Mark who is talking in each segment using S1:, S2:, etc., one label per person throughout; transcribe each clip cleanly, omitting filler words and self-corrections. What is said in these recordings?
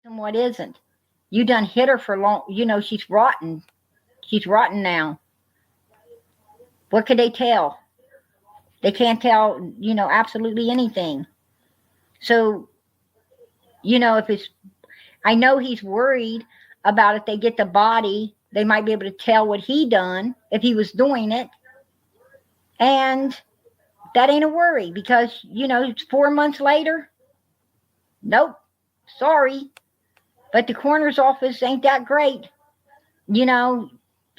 S1: And what isn't. You done hit her for long. She's rotten. She's rotten now. What could they tell? They can't tell, absolutely anything. So, if it's, I know he's worried about if they get the body, they might be able to tell what he done if he was doing it. And that ain't a worry because, it's 4 months later. Nope. Sorry. But the coroner's office ain't that great. The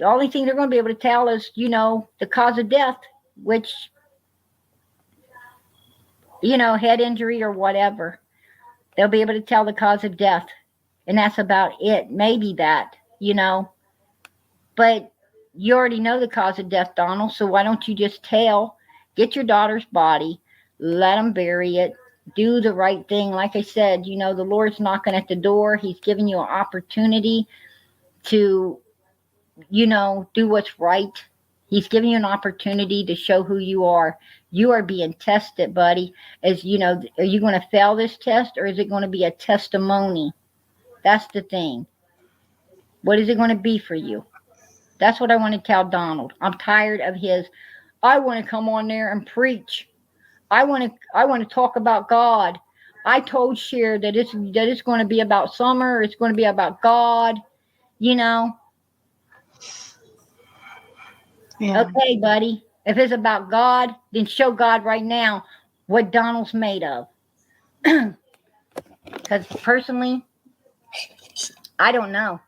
S1: only thing they're going to be able to tell is, the cause of death, which, head injury or whatever. They'll be able to tell the cause of death. And that's about it. Maybe that, But you already know the cause of death, Donald. So why don't you just get your daughter's body, let them bury it, do the right thing. Like I said, the Lord's knocking at the door. He's giving you an opportunity to, do what's right. He's giving you an opportunity to show who you are. You are being tested, buddy. Are you going to fail this test or is it going to be a testimony? That's the thing. What is it going to be for you? That's what I want to tell Donald. I'm tired of I want to come on there and preach. I want to talk about God. I told Cher that it's going to be about summer. It's going to be about God, Yeah. Okay, buddy. If it's about God, then show God right now what Donald's made of. Because personally, I don't know.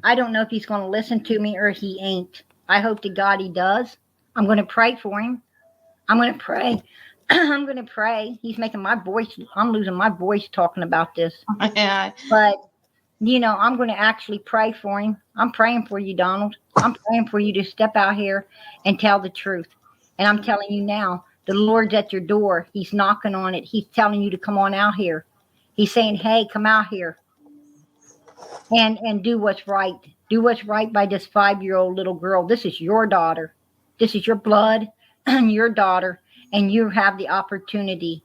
S1: I don't know if he's going to listen to me or he ain't. I hope to God he does. I'm going to pray for him. I'm going to pray. I'm going to pray. He's making my voice. I'm losing my voice talking about this.
S2: Yeah.
S1: But, I'm going to actually pray for him. I'm praying for you, Donald. I'm praying for you to step out here and tell the truth. And I'm telling you now, the Lord's at your door. He's knocking on it. He's telling you to come on out here. He's saying, hey, come out here. And do what's right. Do what's right by this 5-year-old little girl. This is your daughter. This is your blood and your daughter. And you have the opportunity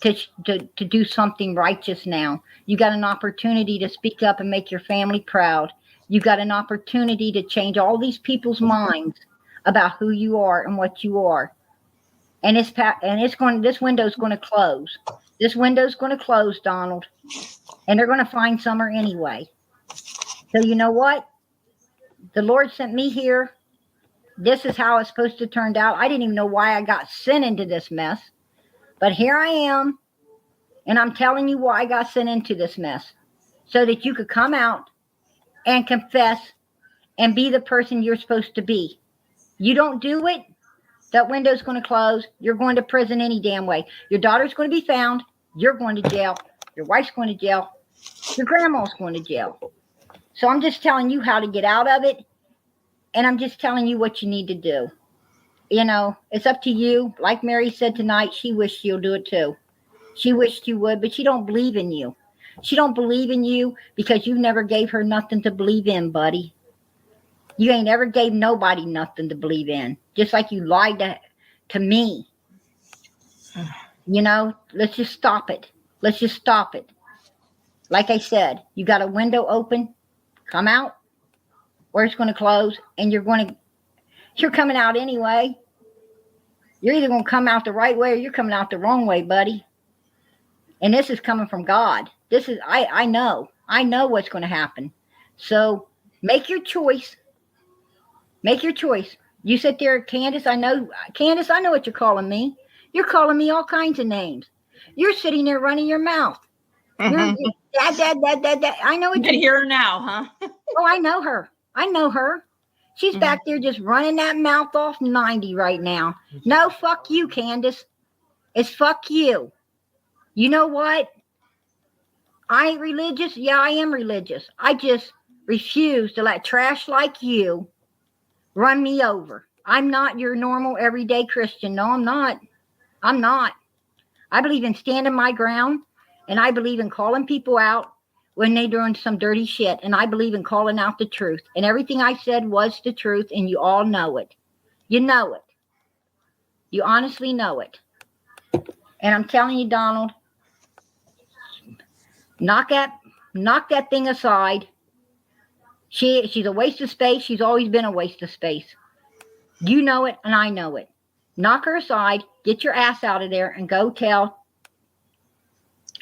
S1: to do something righteous now. You got an opportunity to speak up and make your family proud. You got an opportunity to change all these people's minds about who you are and what you are. And this window's going to close. This window's going to close, Donald. And they're going to find summer anyway. So you know what? The Lord sent me here. This is how it's supposed to turn out. I didn't even know why I got sent into this mess. But here I am. And I'm telling you why I got sent into this mess. So that you could come out and confess and be the person you're supposed to be. You don't do it, that window's going to close. You're going to prison any damn way. Your daughter's going to be found. You're going to jail. Your wife's going to jail. Your grandma's going to jail. So I'm just telling you how to get out of it. And I'm just telling you what you need to do. It's up to you. Like Mary said tonight, she wished she'll do it too. She wished you would, but she don't believe in you. She don't believe in you because you never gave her nothing to believe in, buddy. You ain't ever gave nobody nothing to believe in. Just like you lied to me. Let's just stop it. Let's just stop it. Like I said, you got a window open. Come out. Or it's going to close. And you're coming out anyway. You're either going to come out the right way or you're coming out the wrong way, buddy. And this is coming from God. I know what's going to happen. So make your choice. Make your choice. You sit there, Candus, I know what you're calling me. You're calling me all kinds of names. You're sitting there running your mouth. You're, Dad. I know what
S2: you can hear her now, huh?
S1: Oh, I know her. She's back there just running that mouth off 90 right now. No, fuck you, Candus. It's fuck you. You know what? I ain't religious. Yeah, I am religious. I just refuse to let trash like you run me over. I'm not your normal everyday Christian. No, I'm not. I believe in standing my ground, and I believe in calling people out when they're doing some dirty shit, and I believe in calling out the truth. And everything I said was the truth, and you all know it. You know it. You honestly know it. And I'm telling you, Donald, knock at Knock that thing aside. She's a waste of space. She's always been a waste of space. You know it, and I know it. Knock her aside. Get your ass out of there and go tell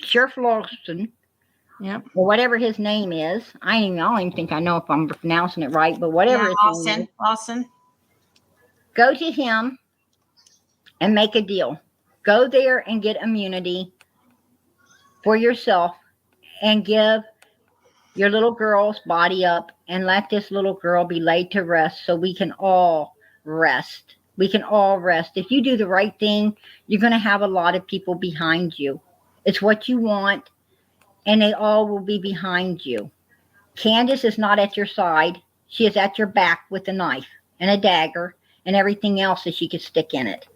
S1: Sheriff Lawson,
S2: Yep.
S1: or whatever his name is. I don't even think I know if I'm pronouncing it right, but whatever his name is.
S2: Lawson.
S1: Go to him and make a deal. Go there and get immunity for yourself and give your little girl's body up and let this little girl be laid to rest so we can all rest. We can all rest. If you do the right thing, you're going to have a lot of people behind you. It's what you want, and they all will be behind you. Candus is not at your side. She is at your back with a knife and a dagger and everything else that she could stick in it.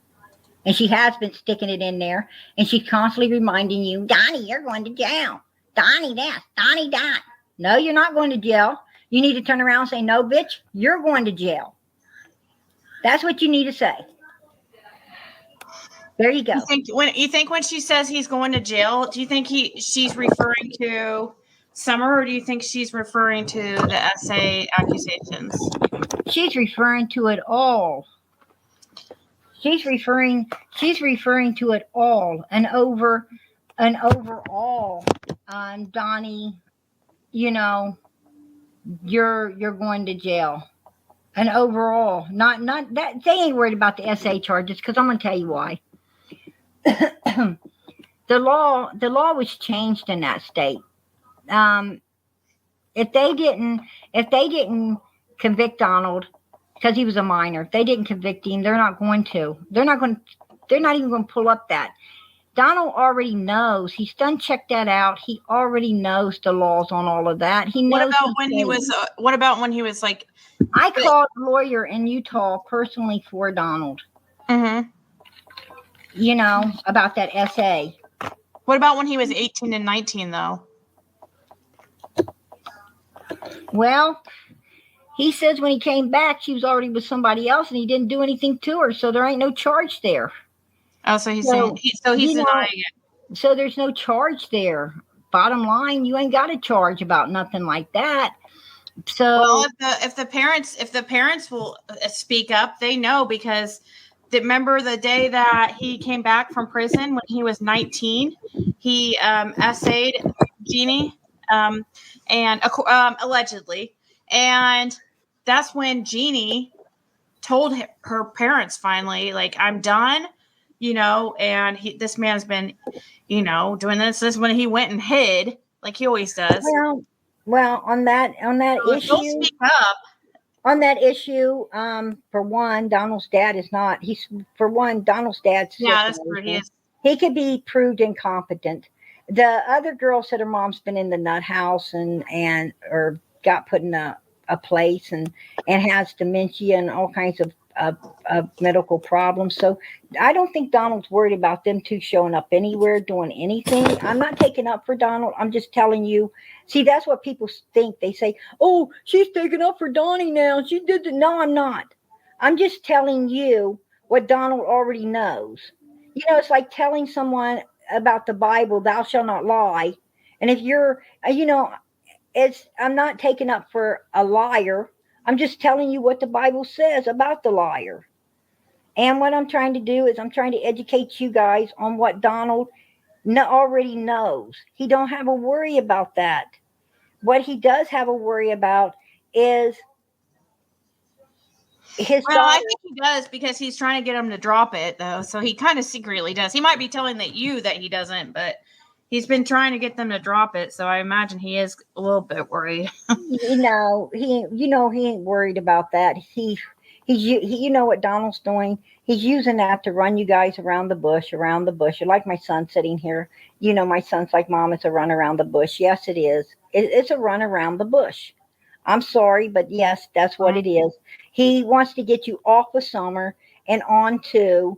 S1: And she has been sticking it in there, and she's constantly reminding you, Donnie, you're going to jail. Donnie this, Donnie that. No, you're not going to jail. You need to turn around and say, no, bitch, you're going to jail. That's what you need to say. There you go.
S2: You think when she says he's going to jail, do you think she's referring to Summer, or do you think she's referring to the SA accusations? She's
S1: referring to it all. She's referring to it all, and overall, Donnie, you know, you're going to jail. And overall, not that they ain't worried about the SA charges, because I'm going to tell you why. The law was changed in that state. If they didn't convict Donald because he was a minor, if they didn't convict him, they're not even going to pull up that. Donald already knows. He's done checked that out. He already knows the laws on all of that. He knows.
S2: What about when he was like?
S1: I called a lawyer in Utah personally for Donald.
S2: Mm-hmm.
S1: You know, about that SA.
S2: What about when he was 18 and 19, though?
S1: Well, he says when he came back, she was already with somebody else, and he didn't do anything to her, so there ain't no charge there.
S2: Oh, so he's denying it.
S1: So there's no charge there. Bottom line, you ain't got a charge about nothing like that. So,
S2: well, if the parents will speak up, they know, because remember the day that he came back from prison when he was 19, he essayed Jeannie, and allegedly, and that's when Jeannie told her parents finally, like, I'm done, you know, and this man's been, you know, doing this. This is when he went and hid, like he always does.
S1: Well, on that issue,
S2: speak up.
S1: On that issue, for one, Donald's dad is not. Donald's dad's sick.
S2: Yeah, that's true. He is.
S1: He could be proved incompetent. The other girl said her mom's been in the nut house or got put in a place and has dementia and all kinds of medical problems. So I don't think Donald's worried about them two showing up anywhere doing anything. I'm not taking up for Donald. I'm just telling you. See, that's what people think. They say, oh, she's taking up for Donnie now. She did it. No, I'm not. I'm just telling you what Donald already knows. You know, it's like telling someone about the Bible, thou shalt not lie. And if you're, you know, I'm not taking up for a liar. I'm just telling you what the Bible says about the liar. And what I'm trying to do is I'm trying to educate you guys on what Donald already knows. He don't have a worry about that. What he does have a worry about is his daughter.
S2: I think he does, because he's trying to get him to drop it, though. So he kind of secretly does. He might be telling that he doesn't, but he's been trying to get them to drop it. So I imagine he is a little bit worried.
S1: He ain't worried about that. He you know what Donald's doing? He's using that to run you guys around the bush. You're like my son sitting here. You know, my son's like, Mom, it's a run around the bush. Yes, it is. It's a run around the bush. I'm sorry, but yes, that's what it is. He wants to get you off of Summer and onto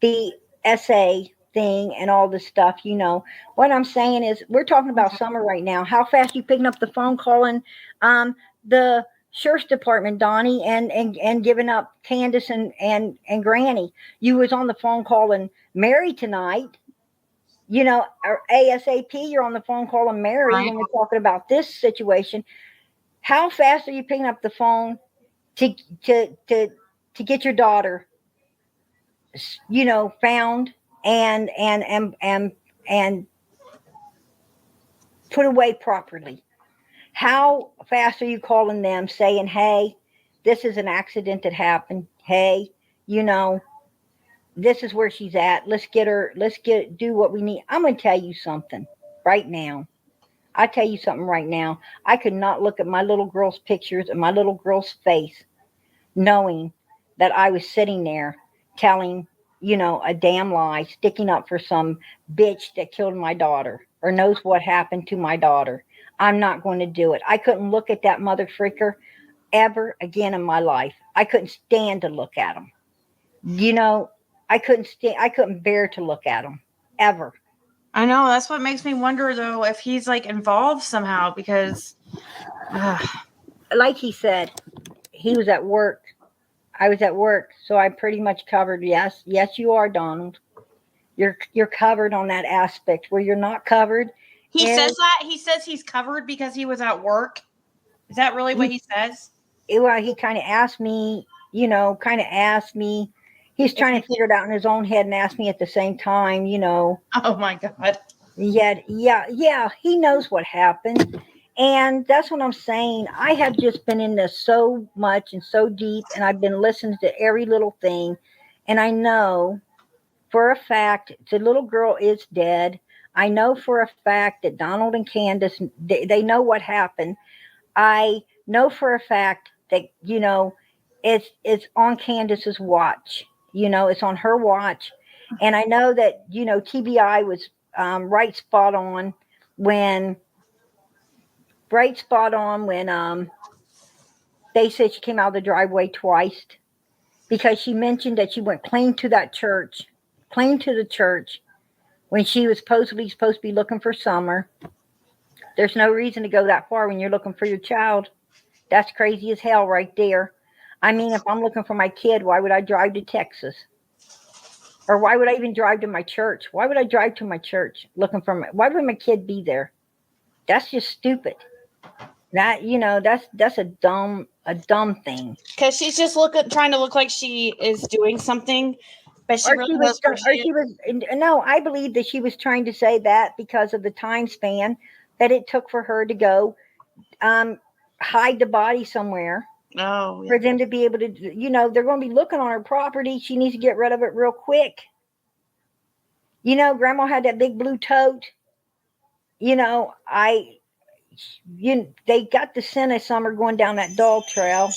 S1: the SA thing and all this stuff. You know, what I'm saying is we're talking about Summer right now. How fast you picking up the phone calling the Sheriff's Department, Donnie, and giving up Candus and Granny. You was on the phone calling Mary tonight. or ASAP, you're on the phone calling Mary
S2: Right.
S1: when you're talking about this situation. How fast are you picking up the phone to to to to get your daughter, found and put away properly? How fast are you calling them saying, "Hey, this is an accident that happened. Hey, you know, this is where she's at. Let's get her. Do what we need." I'm going to tell you something right now. I tell you something right now. I could not look at my little girl's pictures and my little girl's face knowing that I was sitting there telling, a damn lie, sticking up for some bitch that killed my daughter or knows what happened to my daughter. I'm not going to do it. I couldn't look at that mother freaker ever again in my life. I couldn't stand to look at him. I couldn't bear to look at him ever.
S2: I know. That's what makes me wonder, though, if he's like involved somehow because.
S1: Like he said, he was at work. I was at work, so I'm pretty much covered. Yes, you are, Donald. You're covered on that aspect. Where you're not covered
S2: He
S1: is,
S2: says that. He says he's covered because he was at work. Is that really what he says?
S1: well, he kind of asked me, he's trying to figure it out in his own head and ask me at the same time,
S2: Oh my God.
S1: yeah, he knows what happened. And that's what I'm saying. I have just been in this so much and so deep, and I've been listening to every little thing. And I know for a fact the little girl is dead. I know for a fact that Donald and Candace, they know what happened. I know for a fact that, it's on Candace's watch. It's on her watch. And I know that, TBI was right spot on when they said she came out of the driveway twice, because she mentioned that she went clean to the church when she was supposedly supposed to be looking for Summer. There's no reason to go that far when you're looking for your child. That's crazy as hell right there. I mean, if I'm looking for my kid, why would I drive to Texas? Or why would I even drive to my church? Why would I drive to my church looking for why would my kid be there? That's just stupid. That's a dumb thing.
S2: Because she's just trying to look like she is doing something, but she
S1: Or
S2: really
S1: she was
S2: knows where she
S1: or
S2: is.
S1: she was no, I believe that she was trying to say that because of the time span that it took for her to go um hide the body somewhere,
S2: Oh, yeah.
S1: for them to be able to, they're going to be looking on her property. She needs to get rid of it real quick. Grandma had that big blue tote. I they got the scent of Summer going down that dog trail,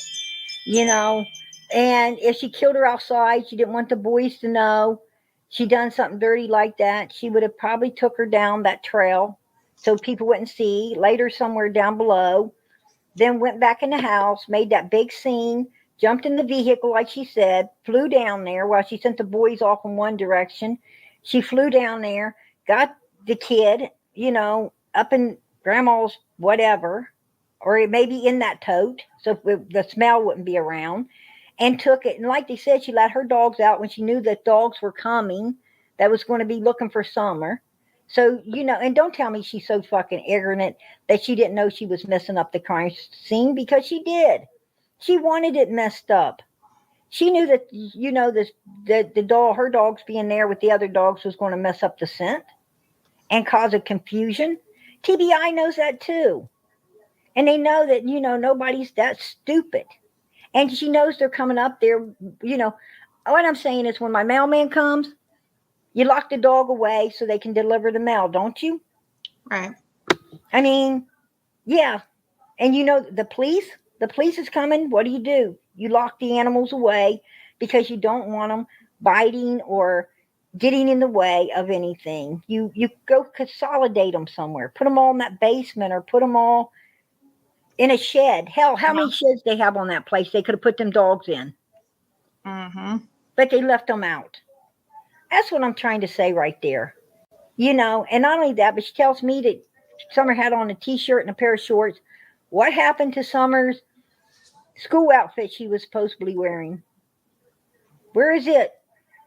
S1: you know and if she killed her outside, she didn't want the boys to know she done something dirty like that. She would have probably took her down that trail so people wouldn't see, later somewhere down below, then went back in the house, made that big scene, jumped in the vehicle like she said, flew down there while she sent the boys off in one direction. She flew down there, got the kid, up in grandma's whatever, or maybe in that tote so the smell wouldn't be around, and took it. And like they said, she let her dogs out when she knew that dogs were coming that was going to be looking for Summer. So, and don't tell me she's so fucking ignorant that she didn't know she was messing up the crime scene, because she did. She wanted it messed up. She knew that, this that the dog, her dogs being there with the other dogs, was going to mess up the scent and cause a confusion. TBI knows that too. And they know that, nobody's that stupid. And she knows they're coming up there, What I'm saying is, when my mailman comes, you lock the dog away so they can deliver the mail, don't you?
S2: Right.
S1: I mean, yeah. And the police is coming. What do? You lock the animals away because you don't want them biting or getting in the way of anything. You go consolidate them somewhere. Put them all in that basement, or put them all in a shed. Hell, how many sheds they have on that place they could have put them dogs in?
S2: Mm-hmm.
S1: But they left them out. That's what I'm trying to say right there. And not only that, but she tells me that Summer had on a t-shirt and a pair of shorts. What happened to Summer's school outfit she was supposedly wearing? Where is it?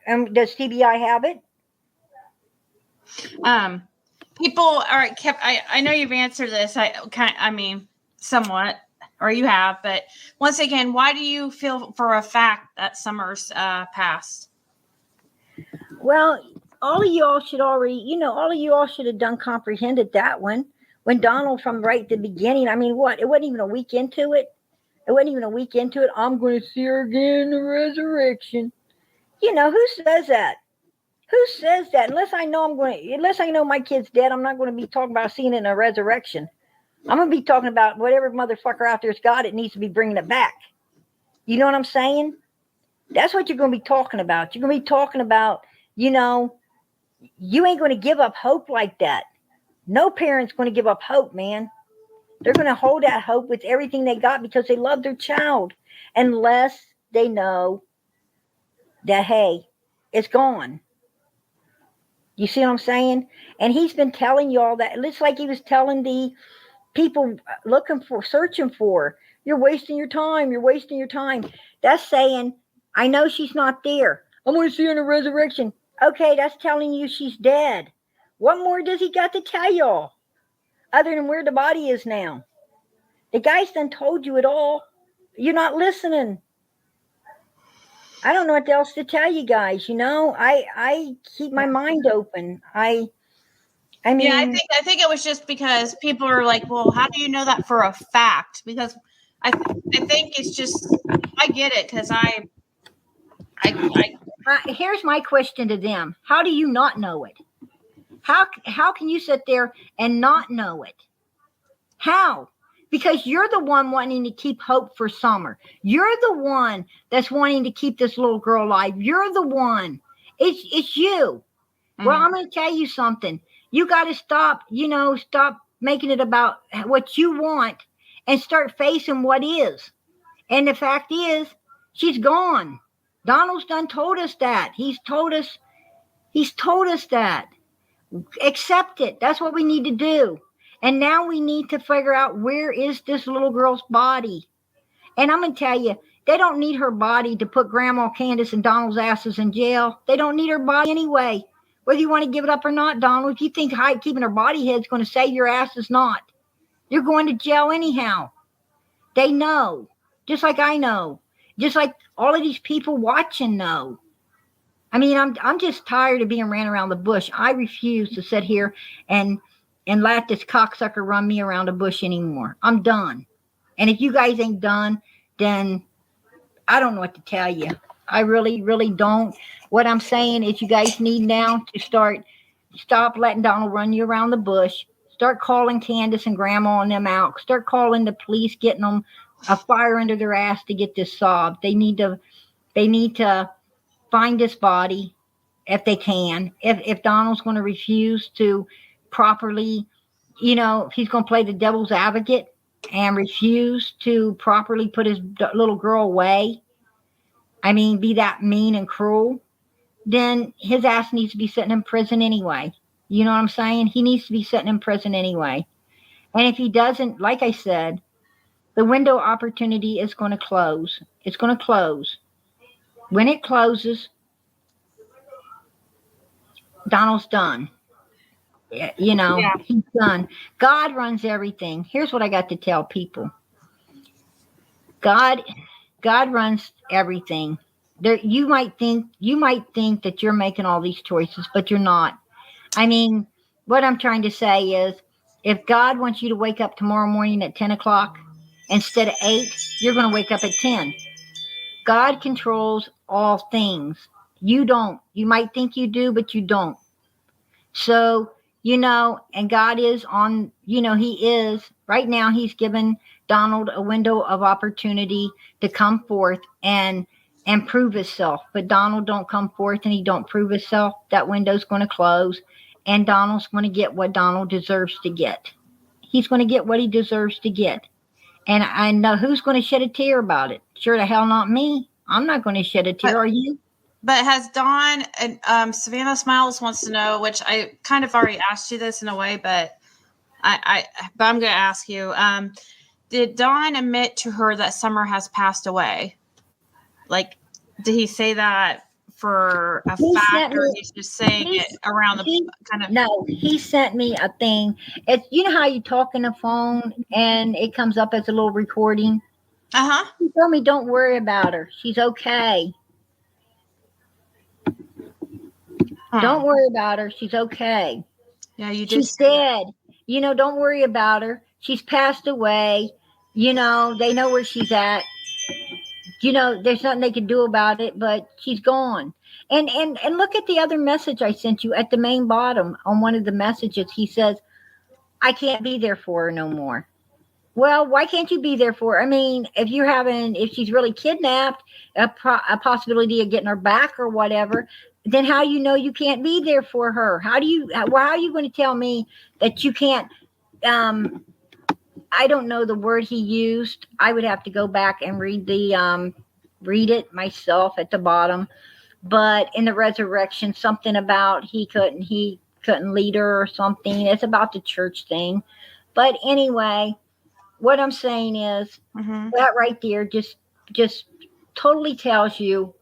S1: Does TBI have it?
S2: People are kept. I know you've answered this. I mean, somewhat, or you have. But once again, why do you feel for a fact that Summer's passed?
S1: Well, all of y'all should already, all of you all should have done comprehended that one. When Donald from right at the beginning, I mean, what? It wasn't even a week into it. It wasn't even a week into it. I'm going to see her again in the resurrection. Who says that? Who says that? Unless I know my kid's dead, I'm not going to be talking about seeing it in a resurrection. I'm going to be talking about whatever motherfucker out there's got it needs to be bringing it back. You know what I'm saying? That's what you're going to be talking about. You're going to be talking about, you ain't going to give up hope like that. No parent's going to give up hope, man. They're going to hold that hope with everything they got because they love their child, unless they know that, hey, it's gone. You see what I'm saying? And he's been telling you all that. It looks like he was telling the people searching for, you're wasting your time. You're wasting your time. That's saying, I know she's not there. I'm going to see her in the resurrection. Okay, that's telling you she's dead. What more does he got to tell y'all other than where the body is now? The guy's done told you it all. You're not listening. I don't know what else to tell you guys. I keep my mind open. I mean,
S2: yeah, I think it was just because people are like, well, how do you know that for a fact? Because I think it's just, I get it because
S1: here's my question to them. How do you not know it? How can you sit there and not know it? How? Because you're the one wanting to keep hope for Summer. You're the one that's wanting to keep this little girl alive. You're the one. It's you. Mm-hmm. Well, I'm going to tell you something. You got to stop making it about what you want and start facing what is. And the fact is, she's gone. Donald's done told us that. He's told us that. Accept it. That's what we need to do. And now we need to figure out where is this little girl's body. And I'm going to tell you, they don't need her body to put Grandma Candus and Donald's asses in jail. They don't need her body anyway. Whether you want to give it up or not, Donald, if you think keeping her body head is going to save your ass, is not. You're going to jail anyhow. They know. Just like I know. Just like all of these people watching know. I mean, I'm just tired of being ran around the bush. I refuse to sit here and let this cocksucker run me around the bush anymore. I'm done. And if you guys ain't done, then I don't know what to tell you. I really, really don't. What I'm saying is you guys need now to stop letting Donald run you around the bush. Start calling Candus and Grandma and them out. Start calling the police, getting them a fire under their ass to get this solved. They need to find this body if they can. If Donald's going to refuse to properly, if he's going to play the devil's advocate and refuse to properly put his little girl away, I mean, be that mean and cruel, then his ass needs to be sitting in prison anyway. You know what I'm saying? He needs to be sitting in prison anyway. And if he doesn't, like I said, the window of opportunity is going to close. It's going to close. When it closes, Donald's done. He's done. God runs everything. Here's what I got to tell people. God runs everything. You might think that you're making all these choices, but you're not. I mean, what I'm trying to say is, if God wants you to wake up tomorrow morning at 10 o'clock instead of 8, you're going to wake up at 10. God controls all things. You don't. You might think you do, but you don't. So, and God is on, he is, right now he's given Donald a window of opportunity to come forth and prove himself. But Donald don't come forth and he don't prove himself, that window's going to close, and Donald's going to get what Donald deserves to get. He's going to get what he deserves to get. And I know who's going to shed a tear about it. Sure the hell not me. I'm not going to shed a tear. Are you?
S2: But has Dawn and Savannah Smiles wants to know, which I kind of already asked you this in a way, but I'm going to ask you. Did Dawn admit to her that Summer has passed away? Like, did he say that for a
S1: He
S2: fact,
S1: sent
S2: or
S1: me.
S2: he's just saying it around the
S1: He
S2: kind of?
S1: no. He sent me a thing. It's you know how you talk in a phone and it comes up as a little recording.
S2: Uh-huh.
S1: He told me, "Don't worry about her. She's okay. Don't worry about her. She's okay.
S2: Yeah, you did
S1: She's
S2: say that.
S1: dead. You know, don't worry about her. She's passed away. You know, they know where she's at. You know, there's nothing they can do about it, but she's gone." And look at the other message I sent you at the main bottom on one of the messages. He says, "I can't be there for her no more." Well, why can't you be there for her? I mean, if she's really kidnapped, a possibility of getting her back or whatever, then how you know you can't be there for her? How are you going to tell me that you can't? Um, I don't know the word he used. I would have to go back and read it myself at the bottom. But in the resurrection, something about he couldn't lead her or something. It's about the church thing. But anyway, what I'm saying is that right there just totally tells you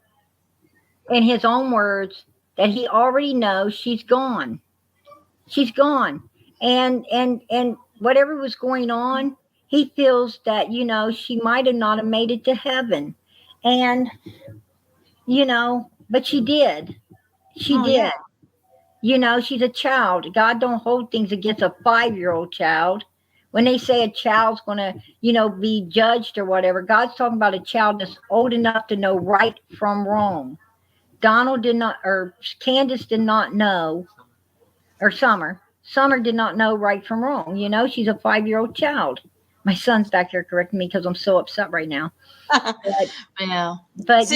S1: in his own words that he already knows she's gone. She's gone. And whatever was going on, he feels that, she might have not have made it to heaven. And, but she did. She
S2: Oh,
S1: did.
S2: yeah.
S1: She's a child. God don't hold things against a 5-year-old child. When they say a child's going to, be judged or whatever, God's talking about a child that's old enough to know right from wrong. Donald did not, or Candace did not know, or Summer did not know right from wrong. She's a 5-year-old child. My son's back here correcting me because I'm so upset right now.
S2: I know.
S1: But,
S2: So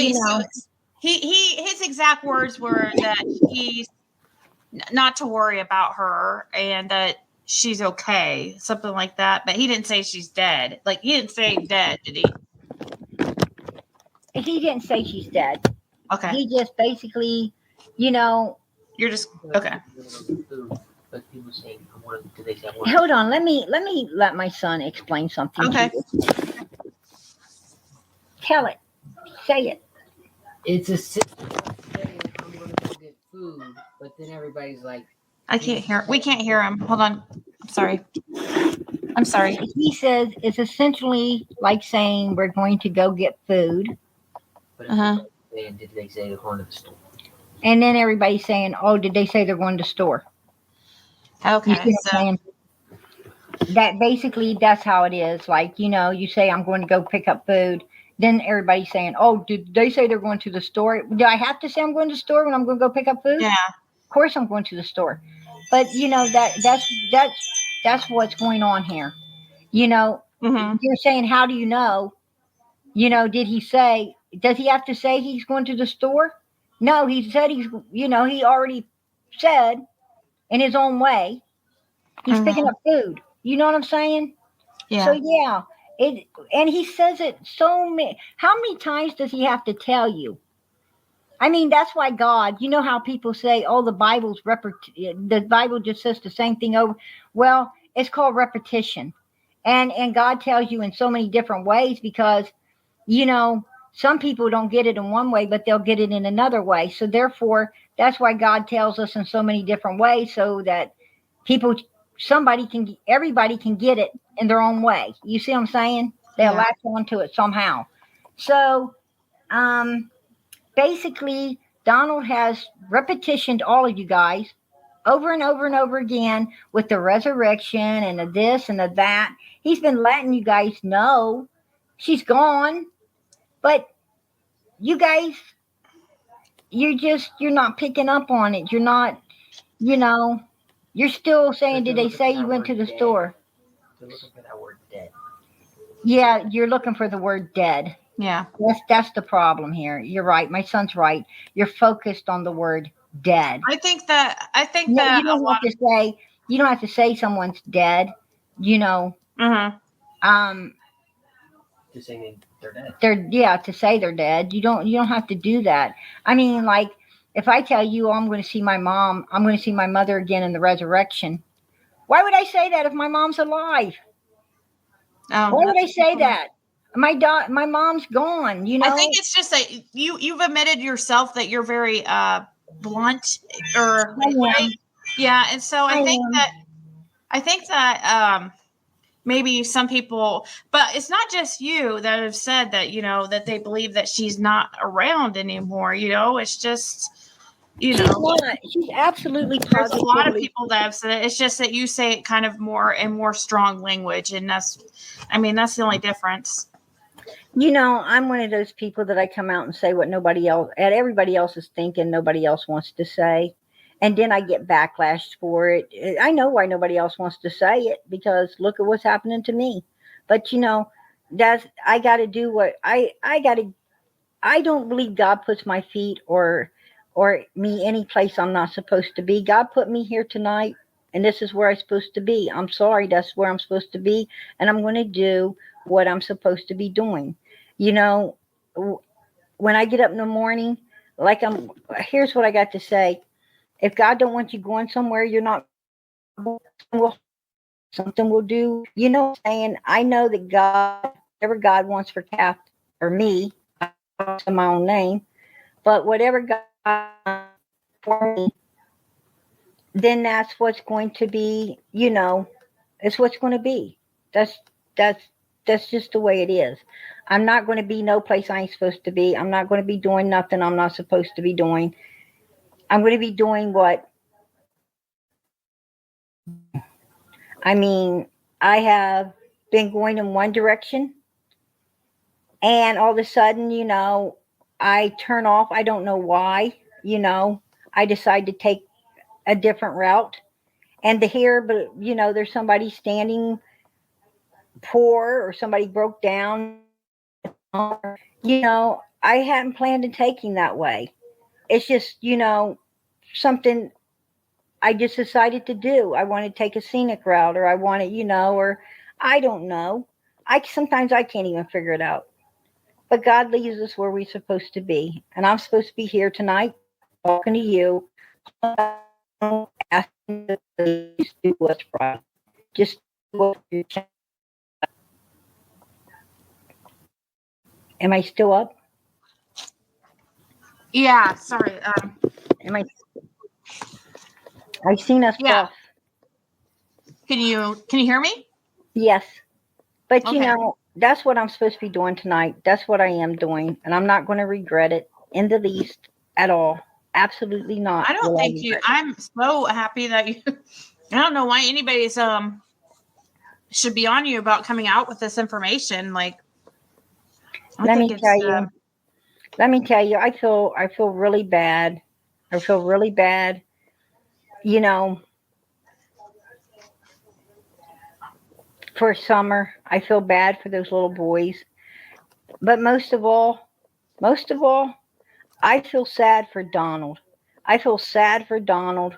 S2: his exact words were that he's not to worry about her and that she's okay, something like that. But he didn't say she's dead. Like, he didn't say dead, did he?
S1: He didn't say she's dead.
S2: Okay.
S1: He just basically,
S2: You're just okay.
S3: But people say, do they say?
S1: Hold on, let my son explain something.
S2: Okay.
S1: To you. Tell it. Say it.
S3: It's a system saying I'm going to go get food, but then everybody's like,
S2: I can't hear. We can't hear him. Hold on. I'm sorry.
S1: He says it's essentially like saying we're going to go get food.
S3: But and did they say they're going to the store?
S1: And then everybody's saying, "Oh, did they say they're going to the store?"
S2: Okay.
S1: So that basically that's how it is. Like, you say I'm going to go pick up food. Then everybody's saying, "Oh, did they say they're going to the store?" Do I have to say I'm going to the store when I'm going to go pick up food?
S2: Yeah.
S1: Of course I'm going to the store. But that's what's going on here. You're saying, how do you know? Did he say? Does he have to say he's going to the store? No, he said he already said in his own way he's picking up food. You know what I'm saying?
S2: Yeah.
S1: So yeah, and he says it so many. How many times does he have to tell you? I mean, that's why God. You know how people say, "Oh, the the Bible just says the same thing over." Well, it's called repetition, and God tells you in so many different ways because, some people don't get it in one way, but they'll get it in another way. So therefore, that's why God tells us in so many different ways, so that everybody can get it in their own way. You see what I'm saying? They'll latch onto it somehow. So, basically, Donald has repetitioned all of you guys over and over and over again with the resurrection and the this and the that. He's been letting you guys know she's gone, but you guys, you're not picking up on it. You're not, you're still saying, did they say you went to the store?
S3: They're looking for that word dead.
S1: Yeah, you're looking for the word dead.
S2: Yeah.
S1: That's the problem here. You're right. My son's right. You're focused on the word dead.
S2: I think that
S1: You don't have to say someone's dead.
S3: To say they're dead.
S1: To say they're dead. You don't have to do that. I mean, like, if I tell you, I'm going to see my mom, I'm going to see my mother again in the resurrection. Why would I say that if my mom's alive?
S2: Oh,
S1: Why would I say that? My mom's gone, you know.
S2: I think it's just that you've admitted yourself that you're very blunt, or right? Yeah, and so I think that maybe some people, but it's not just you that have said that, that they believe that she's not around anymore. It's just,
S1: She's not. She's absolutely
S2: there's a lot of
S1: positively.
S2: people that have said it. It's just that you say it kind of more in more strong language, and that's the only difference.
S1: I'm one of those people that I come out and say what everybody else is thinking, nobody else wants to say. And then I get backlash for it. I know why nobody else wants to say it, because look at what's happening to me. But I got to do what I got to. I don't believe God puts my feet or me any place I'm not supposed to be. God put me here tonight, and this is where I'm supposed to be. I'm sorry, that's where I'm supposed to be, and I'm going to do what I'm supposed to be doing. You know, when I get up in the morning, here's what I got to say. If God don't want you going somewhere, you're not something will do. Saying, I know that God, whatever God wants for Kath or me, I don't my own name, but whatever God for me, then that's what's going to be. It's what's going to be. That's that's that's just the way it is. I'm not going to be no place I ain't supposed to be. I'm not going to be doing nothing I'm not supposed to be doing. I'm going to be doing what. I mean, I have been going in one direction, and all of a sudden, I turn off. I don't know why. I decide to take a different route, and to hear, but there's somebody standing poor or somebody broke down. I hadn't planned on taking that way. It's just, something I just decided to do. I want to take a scenic route, or I want to, or I don't know. Sometimes I can't even figure it out. But God leaves us where we're supposed to be. And I'm supposed to be here tonight talking to you, asking you to please do what's right. Just do what you're. Am I still up?
S2: Yeah, sorry.
S1: Am I seen us
S2: Yeah.
S1: off.
S2: Can you hear me?
S1: Yes. But
S2: Okay.
S1: that's what I'm supposed to be doing tonight. That's what I am doing. And I'm not going to regret it in the least at all. Absolutely not.
S2: I don't think you. I'm so happy that you. I don't know why anybody's should be on you about coming out with this information. Like,
S1: Let me tell you. I feel really bad. I feel really bad. For Summer, I feel bad for those little boys. But most of all, I feel sad for Donald. I feel sad for Donald.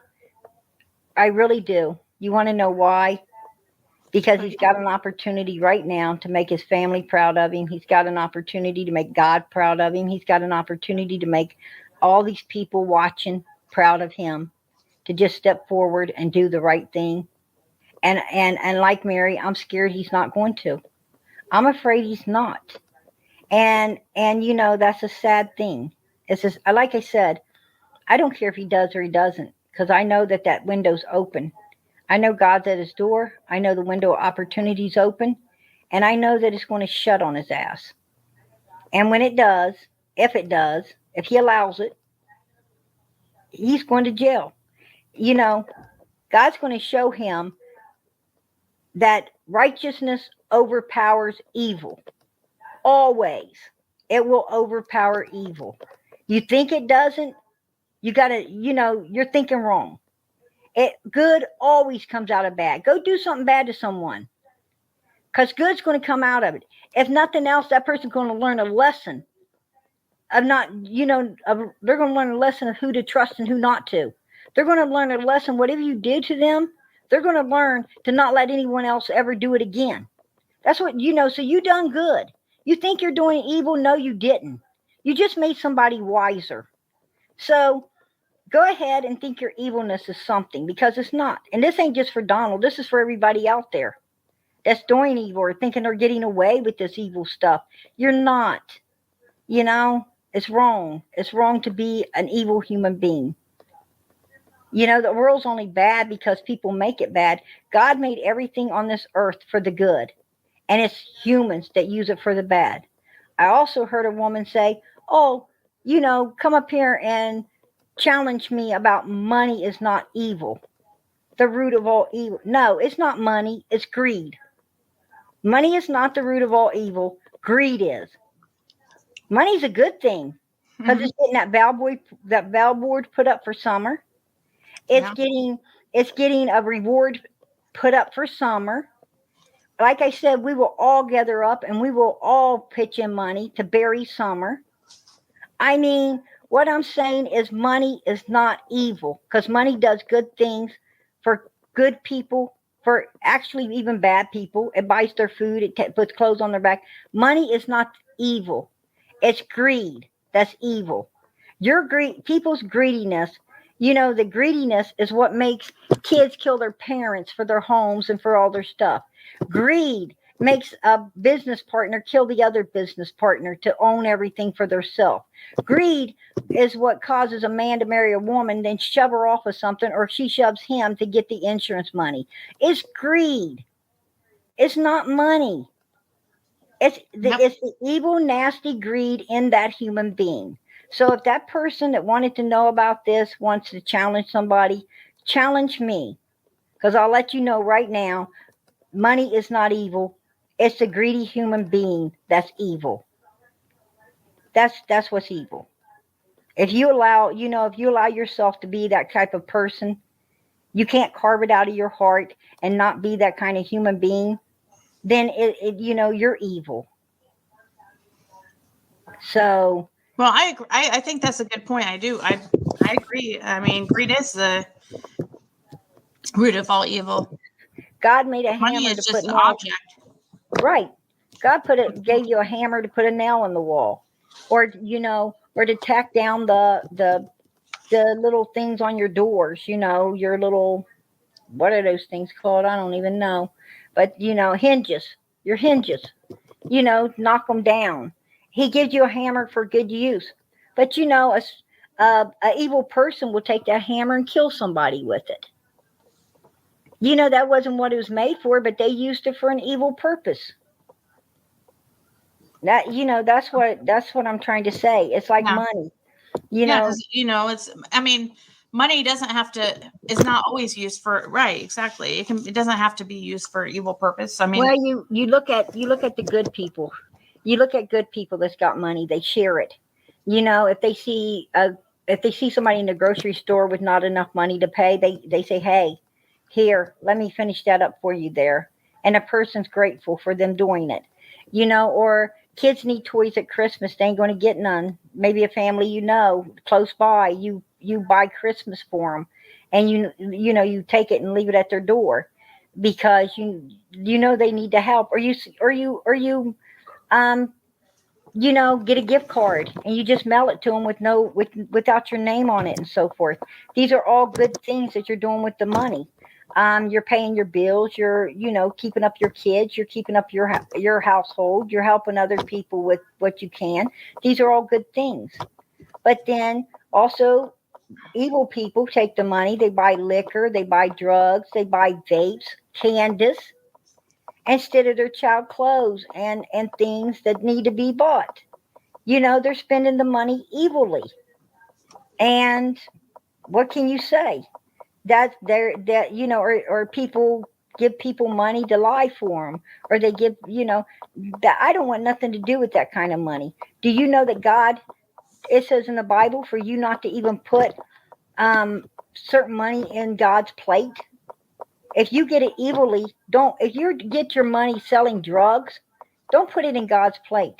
S1: I really do. You want to know why? Because he's got an opportunity right now to make his family proud of him. He's got an opportunity to make God proud of him. He's got an opportunity to make all these people watching proud of him, to just step forward and do the right thing. And like Mary, I'm scared he's not going to. I'm afraid he's not. And that's a sad thing. It's just, like I said, I don't care if he does or he doesn't, because I know that window's open. I know God's at his door. I know the window of opportunity's open, and I know that it's going to shut on his ass. And when it does, if he allows it, he's going to jail. God's going to show him that righteousness overpowers evil. Always. It will overpower evil. You think it doesn't? You got to, you're thinking wrong. Good always comes out of bad. Go do something bad to someone, because good's going to come out of it. If nothing else, that person's going to learn a lesson of not, they're going to learn a lesson of who to trust and who not to. They're going to learn a lesson. Whatever you did to them, they're going to learn to not let anyone else ever do it again. That's what, so you done good. You think you're doing evil? No, you didn't. You just made somebody wiser. So go ahead and think your evilness is something, because it's not. And this ain't just for Donald. This is for everybody out there that's doing evil or thinking they're getting away with this evil stuff. You're not. You know, it's wrong. It's wrong to be an evil human being. You know, the world's only bad because people make it bad. God made everything on this earth for the good, and it's humans that use it for the bad. I also heard a woman say, "Oh, you know, come up here and challenge me about money is not evil. The root of all evil." No, it's not money, it's greed. Money is not the root of all evil. Greed is. Money's a good thing because it's getting that billboard put up for summer. It's getting a reward put up for summer. Like I said, we will all gather up and we will all pitch in money to bury summer. I mean, what I'm saying is money is not evil because money does good things for good people, for actually even bad people. It buys their food, it puts clothes on their back. Money is not evil. It's greed that's evil. People's greediness, you know, the greediness is what makes kids kill their parents for their homes and for all their stuff. Greed makes a business partner kill the other business partner to own everything for themselves. Greed is what causes a man to marry a woman, then shove her off of something, or she shoves him to get the insurance money. It's greed. It's not money. It's the evil, nasty greed in that human being. So if that person that wanted to know about this wants to challenge somebody, challenge me. Because I'll let you know right now, money is not evil. It's a greedy human being that's evil. That's what's evil. If you allow yourself to be that type of person, you can't carve it out of your heart and not be that kind of human being, then you're evil. So,
S2: well, I agree. I think that's a good point. I agree. I mean, greed is the root of all evil.
S1: God made a
S2: Money
S1: hammer
S2: is
S1: to
S2: just
S1: put
S2: an
S1: nails.
S2: object.
S1: Right. God gave you a hammer to put a nail in the wall, or to tack down the little things on your doors. Your little, what are those things called? I don't even know, but hinges. Your hinges. Knock them down. He gives you a hammer for good use, but a evil person will take that hammer and kill somebody with it. That wasn't what it was made for, but they used it for an evil purpose. That's what I'm trying to say. It's like money.
S2: It's, I mean, money doesn't have to, is not always used for, right, exactly. It doesn't have to be used for evil purpose. I mean,
S1: well, you look at the good people. You look at good people that's got money, they share it. If they see somebody in the grocery store with not enough money to pay, they say, "Hey, here, let me finish that up for you there." And a person's grateful for them doing it. Or kids need toys at Christmas, they ain't going to get none. Maybe a family close by, you buy Christmas for them, and you take it and leave it at their door because they need the help, or you get a gift card and you just mail it to them without your name on it and so forth. These are all good things that you're doing with the money. You're paying your bills, you're keeping up your kids, you're keeping up your household, you're helping other people with what you can. These are all good things. But then also, evil people take the money, they buy liquor, they buy drugs, they buy vapes, Candus, instead of their child clothes and things that need to be bought. They're spending the money evilly. And what can you say? Or people give people money to lie for them, or they give, that I don't want nothing to do with that kind of money. Do you know that God, it says in the Bible for you not to even put certain money in God's plate? If you get it evilly, if you get your money selling drugs, don't put it in God's plate.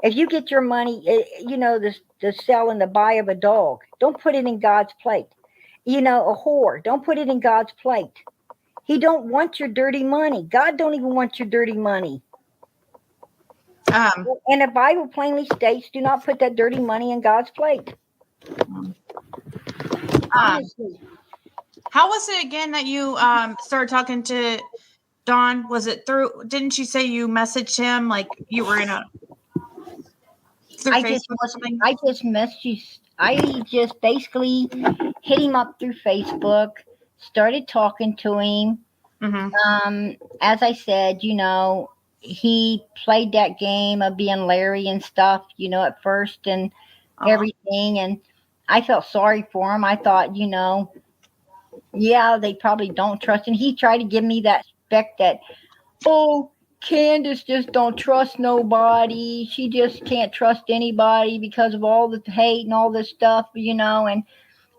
S1: If you get your money, the sell and the buy of a dog, don't put it in God's plate. A whore, don't put it in God's plate. He don't want your dirty money. God don't even want your dirty money. And the Bible plainly states, do not put that dirty money in God's plate.
S2: How was it again that you started talking to Dawn? Was it through? Didn't you say you messaged him like you were in a through Facebook or something?
S1: I just messaged. I just basically hit him up through Facebook. Started talking to him. As I said, he played that game of being Larry and stuff, at first and everything. And I felt sorry for him. I thought, yeah, they probably don't trust him. He tried to give me that spec that, oh, Candace just don't trust nobody. She just can't trust anybody because of all the hate and all this stuff, and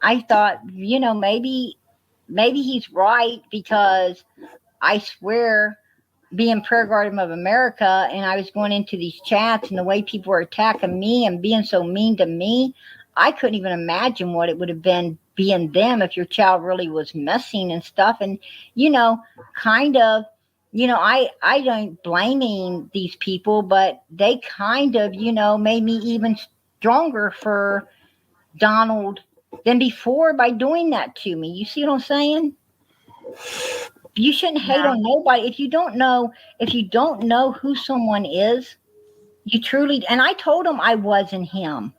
S1: I thought, maybe he's right, because I swear, being prayer guardian of America, and I was going into these chats and the way people were attacking me and being so mean to me, I couldn't even imagine what it would have been being them if your child really was messing and stuff. And, kind of, I don't blaming these people, but they kind of, made me even stronger for Donald than before by doing that to me. You see what I'm saying? You shouldn't hate on nobody. If you don't know who someone is, you truly, and I told him I wasn't him.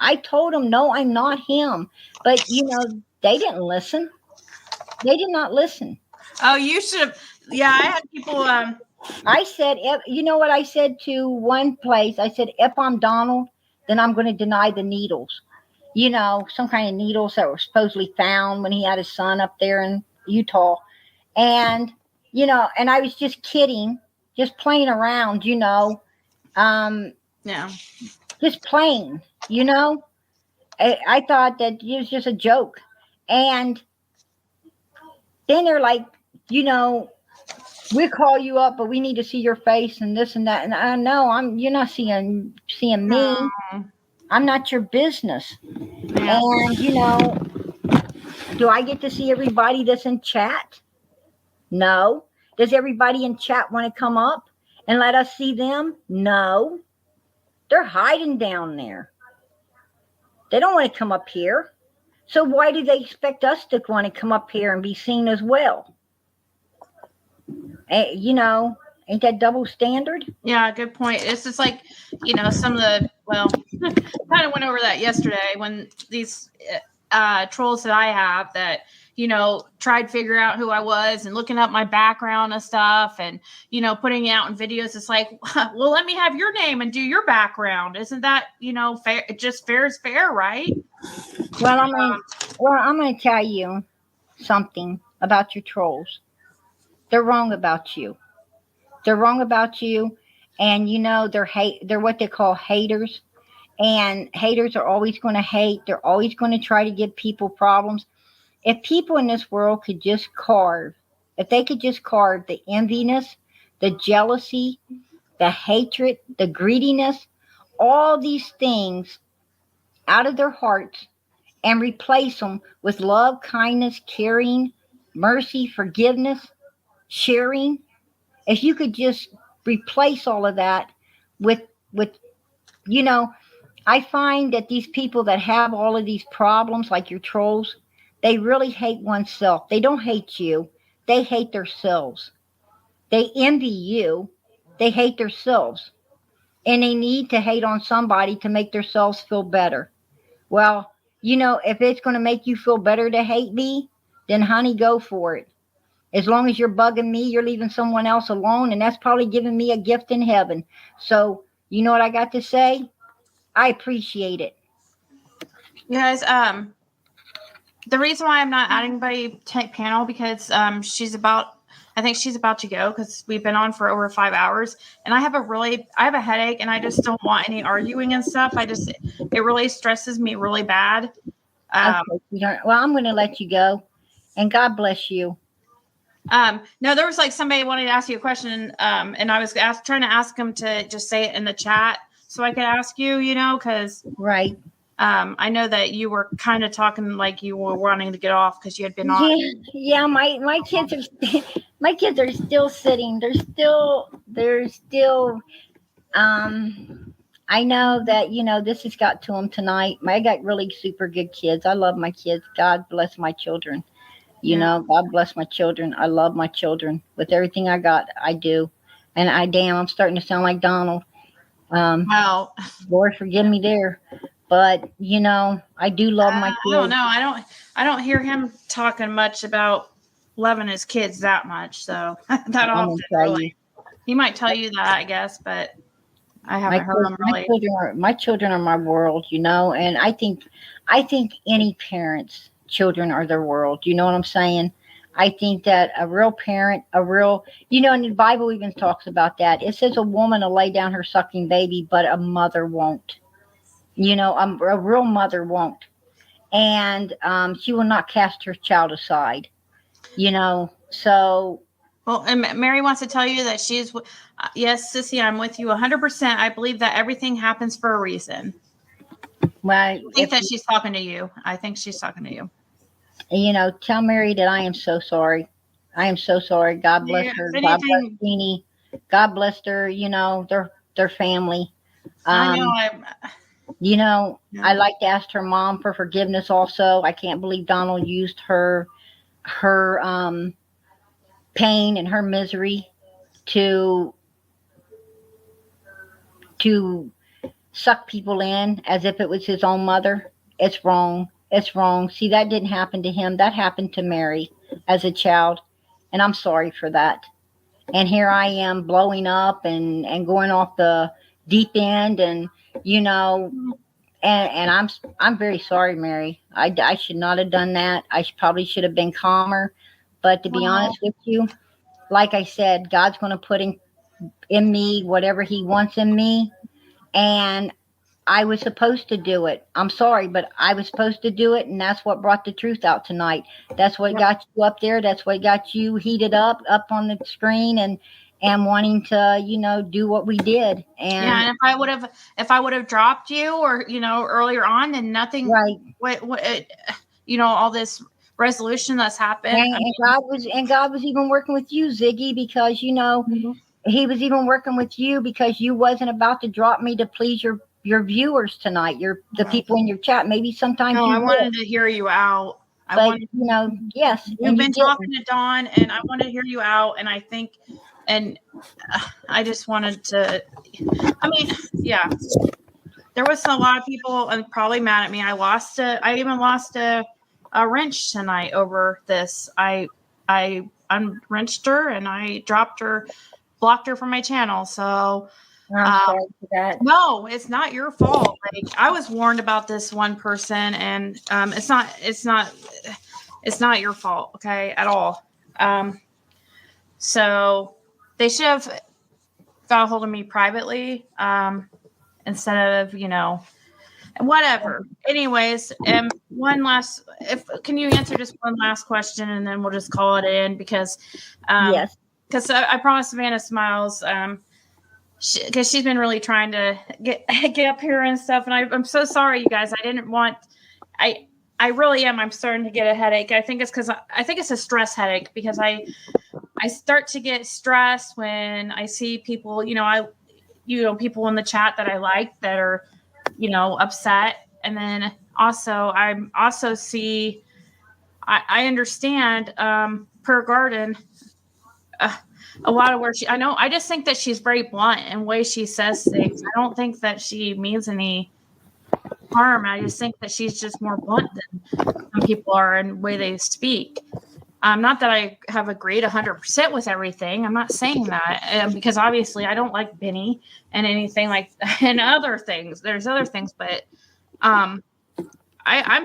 S1: I told him, no, I'm not him. But, they didn't listen. They did not listen.
S2: Oh, you should have. Yeah, I had people.
S1: I said, you know what I said to one place? I said, if I'm Donald, then I'm going to deny the needles. Some kind of needles that were supposedly found when he had his son up there in Utah. And, and I was just kidding, just playing around,
S2: Yeah.
S1: just playing, I thought that it was just a joke. And then they're like, we'll call you up, but we need to see your face and this and that. And I know you're not seeing me. I'm not your business.
S2: Yeah.
S1: And, do I get to see everybody that's in chat? No. Does everybody in chat want to come up and let us see them? No. They're hiding down there. They don't want to come up here. So why do they expect us to want to come up here and be seen as well? Ain't that double standard?
S2: Yeah, good point. It's just like, some of the, kind of went over that yesterday when these trolls that I have that, tried to figure out who I was and looking up my background and stuff and, putting it out in videos. It's like, well, let me have your name and do your background. Isn't that, fair? Just fair is fair, right?
S1: Well, I'm going to tell you something about your trolls. They're wrong about you. They're wrong about you. And, they're what they call haters. And haters are always going to hate. They're always going to try to give people problems. If people in this world could just if they could just carve the enviness, the jealousy, the hatred, the greediness, all these things out of their hearts and replace them with love, kindness, caring, mercy, forgiveness, sharing. If you could just replace all of that with, I find that these people that have all of these problems, like your trolls, they really hate oneself. They don't hate you. They hate themselves. They envy you. They hate themselves. And they need to hate on somebody to make themselves feel better. Well, if it's going to make you feel better to hate me, then honey, go for it. As long as you're bugging me, you're leaving someone else alone, and that's probably giving me a gift in heaven. So, you know what I got to say? I appreciate it.
S2: You guys, the reason why I'm not adding anybody to panel because I think she's about to go because we've been on for over 5 hours and I have a headache and I just don't want any arguing and stuff. It really stresses me really bad.
S1: Well, I'm going to let you go and God bless you.
S2: No, there was like somebody wanted to ask you a question and I was trying to ask them to just say it in the chat so I could ask you, because
S1: right.
S2: I know that you were kind of talking like you were wanting to get off because you had been on.
S1: Yeah. My kids are still sitting. They're still. I know that this has got to them tonight. I got really super good kids. I love my kids. God bless my children. You
S2: Yeah.
S1: know, God bless my children. I love my children with everything I got. I do. And I'm starting to sound like Donald. Um,
S2: Well,
S1: Lord, forgive me there. But, I do love my
S2: I don't
S1: kids.
S2: know. I don't hear him talking much about loving his kids that much. So that
S1: I'm going
S2: often,
S1: to tell
S2: really.
S1: you.
S2: He might tell you that, I guess, but I
S1: My
S2: haven't heard
S1: children,
S2: him really.
S1: my children are my world, and I think any parent's children are their world. You know what I'm saying? I think that a real parent, and the Bible even talks about that. It says a woman will lay down her sucking baby, but a mother won't. A real mother won't, and she will not cast her child aside. So
S2: Well, and Mary wants to tell you that yes, Sissy, I'm with you 100%. I believe that everything happens for a reason.
S1: well,
S2: I think that she's talking to you. I think she's talking to you.
S1: Tell Mary that I am so sorry. I am so sorry. God bless
S2: Yeah,
S1: her.
S2: if
S1: God bless
S2: anything,
S1: Jeannie. God bless her. Their family.
S2: I know
S1: Um, I
S2: yeah.
S1: like to ask her mom for forgiveness. Also, I can't believe Donald used her pain and her misery to to suck people in as if it was his own mother. It's wrong. It's wrong. See, that didn't happen to him. That happened to Mary as a child, and I'm sorry for that. And here I am blowing up and going off the deep end, and you know and I'm very sorry, Mary. I should not have done that. Probably should have been calmer. But to be
S2: Well,
S1: honest with you, like I said, God's going to put in me whatever He wants in me, and I was supposed to do it. I'm sorry, but I was supposed to do it, and that's what brought the truth out tonight. That's what got you up there. That's what got you heated up on the screen, and wanting to, do what we did.
S2: yeah,
S1: And
S2: and if I would have dropped you or earlier on, then nothing.
S1: right,
S2: All this resolution that's happened. I
S1: and God was even working with you, Ziggy, because
S2: mean,
S1: He was even working with you because you wasn't about to drop me to please your viewers tonight, the people in your chat. Maybe sometimes
S2: no,
S1: you
S2: I
S1: will,
S2: wanted to hear you out. I
S1: but
S2: wanted.
S1: yes,
S2: You've
S1: and you
S2: been talking
S1: didn't.
S2: to Dawn, and I wanted to hear you out, and I think, and I just wanted to. I mean, yeah, there was a lot of people and probably mad at me. I even lost a wrench tonight over this. I unwrenched her and I dropped her, blocked her from my channel. So
S1: I'm
S2: um,
S1: sorry for that.
S2: no, it's not your fault. Like, I was warned about this one person, and it's not your fault, okay, at all. So they should have got a hold of me privately, instead of whatever. Anyways, one last, if can you answer just one last question, and then we'll just call it in because
S1: Yes.
S2: I promised Savannah Smiles. Because she's been really trying to get up here and stuff, and I'm so sorry, you guys. I didn't want. I really am. I'm starting to get a headache. I think it's because I think it's a stress headache because I start to get stressed when I see people. People in the chat that I like that are upset, and then also I understand per garden. A lot of where I just think that she's very blunt in the way she says things. I don't think that she means any harm. I just think that she's just more blunt than some people are in the way they speak. Not that I have agreed 100% with everything. I'm not saying that because obviously I don't like Benny and anything like and other things. There's other things, but I'm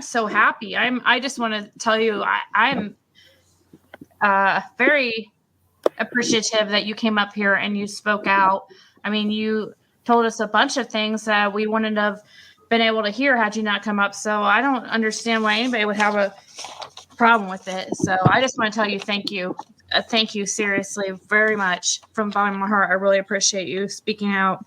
S2: so happy. I just want to tell you I'm very appreciative that you came up here and you spoke out. I mean, you told us a bunch of things that we wouldn't have been able to hear had you not come up. So I don't understand why anybody would have a problem with it. So I just want to tell you thank you. Thank you seriously very much from the bottom of my heart. I really appreciate you speaking out.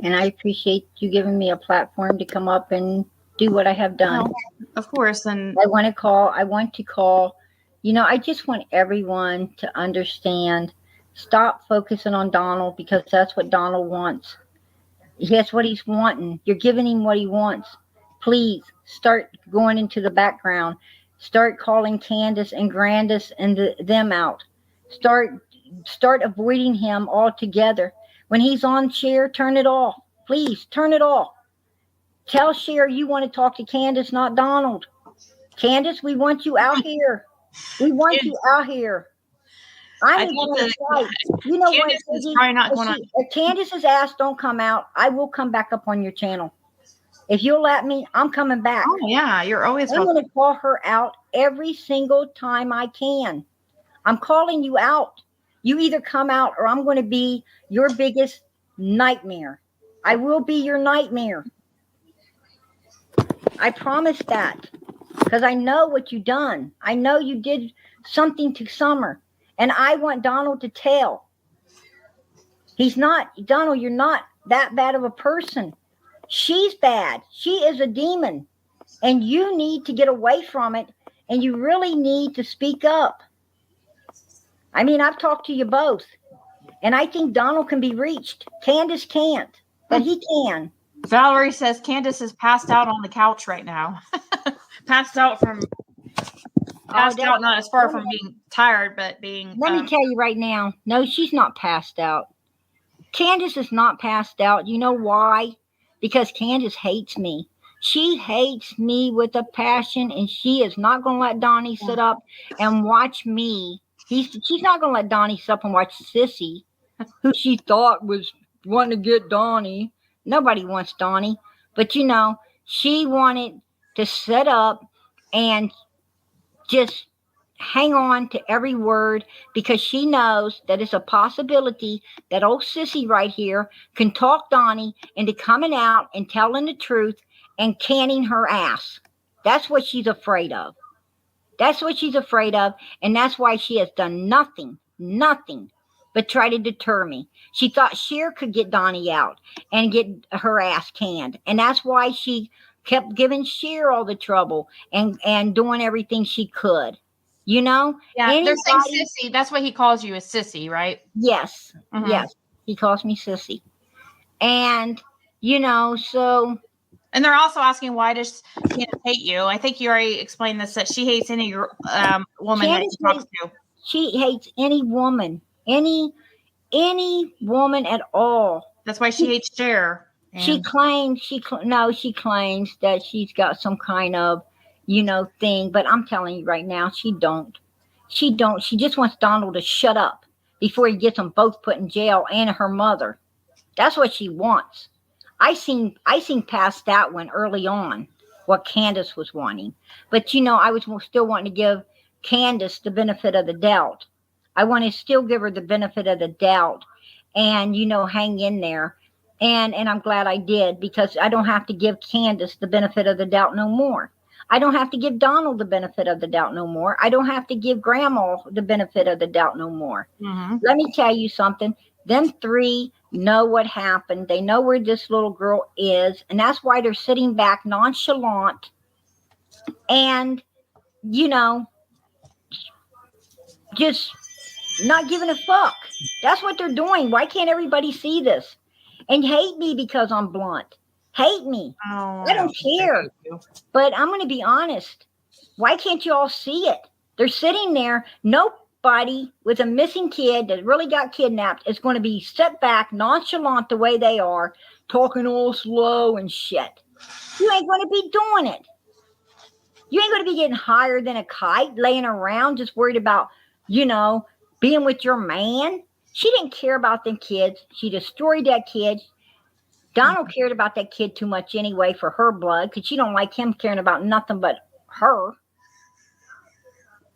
S1: And I appreciate you giving me a platform to come up and do what I have done.
S2: No, of course. And
S1: I want to call. I just want everyone to understand. Stop focusing on Donald because that's what Donald wants. That's what he's wanting. You're giving him what he wants. Please start going into the background. Start calling Candus and Grandus and them out. Start avoiding him altogether. When he's on share, turn it off. Please turn it off. Tell Cher you want to talk to Candus, not Donald. Candus, we want you out here. We want you out here. I'm going to fight. You know what? If Candus's ass don't come out, I will come back up on your channel. If you'll let me, I'm coming back.
S2: Oh yeah, you're always
S1: I'm going to call her out every single time I can. I'm calling you out. You either come out or I'm going to be your biggest nightmare. I will be your nightmare. I promise that. Because I know what you done. I know you did something to Summer. And I want Donald to tell. He's not, Donald, you're not that bad of a person. She's bad. She is a demon. And you need to get away from it. And you really need to speak up. I mean, I've talked to you both. And I think Donald can be reached. Candus can't. But he can.
S2: Valerie says Candus is passed out on the couch right now. Passed out not as far from being tired, but being...
S1: Let me tell you right now. No, she's not passed out. Candus is not passed out. You know why? Because Candus hates me. She hates me with a passion, and she is not going to let Donnie sit up and watch me. She's not going to let Donnie sit up and watch Sissy, who she thought was wanting to get Donnie. Nobody wants Donnie. But, you know, she wanted to sit up and just hang on to every word because she knows that it's a possibility that old Sissy right here can talk Donnie into coming out and telling the truth and canning her ass. That's what she's afraid of. That's what she's afraid of. And that's why she has done nothing but try to deter me. She thought Cher could get Donnie out and get her ass canned. And that's why she kept giving Cher all the trouble and doing everything she could. You know?
S2: Yeah, they're saying Sissy. That's what he calls you, a Sissy, right?
S1: Yes. Mm-hmm. Yes. He calls me Sissy. And, you know, so...
S2: And they're also asking, why does Candus hate you? I think you already explained this, that she hates any woman that she talks to.
S1: She hates any woman. Any woman at all.
S2: That's why she hates Cher.
S1: She claims that she's got some kind of, you know, thing. But I'm telling you right now, she don't. She just wants Donald to shut up before he gets them both put in jail and her mother. That's what she wants. I seen past that one early on, what Candus was wanting. But, you know, I was still wanting to give Candus the benefit of the doubt. I want to still give her the benefit of the doubt and, you know, hang in there. And I'm glad I did because I don't have to give Candus the benefit of the doubt no more. I don't have to give Donald the benefit of the doubt no more. I don't have to give Grandma the benefit of the doubt no more. Mm-hmm. Let me tell you something. Them three know what happened. They know where this little girl is. And that's why they're sitting back nonchalant and, you know, just not giving a fuck. That's what they're doing. Why can't everybody see this? And hate me because I'm blunt. Hate me. Oh, I don't care. But I'm going to be honest. Why can't you all see it? They're sitting there. Nobody with a missing kid that really got kidnapped is going to be set back nonchalant the way they are, talking all slow and shit. You ain't going to be doing it. You ain't going to be getting higher than a kite, laying around just worried about, you know, being with your man. She didn't care about them kids. She destroyed that kid. Donald cared about that kid too much anyway for her blood because she don't like him caring about nothing but her.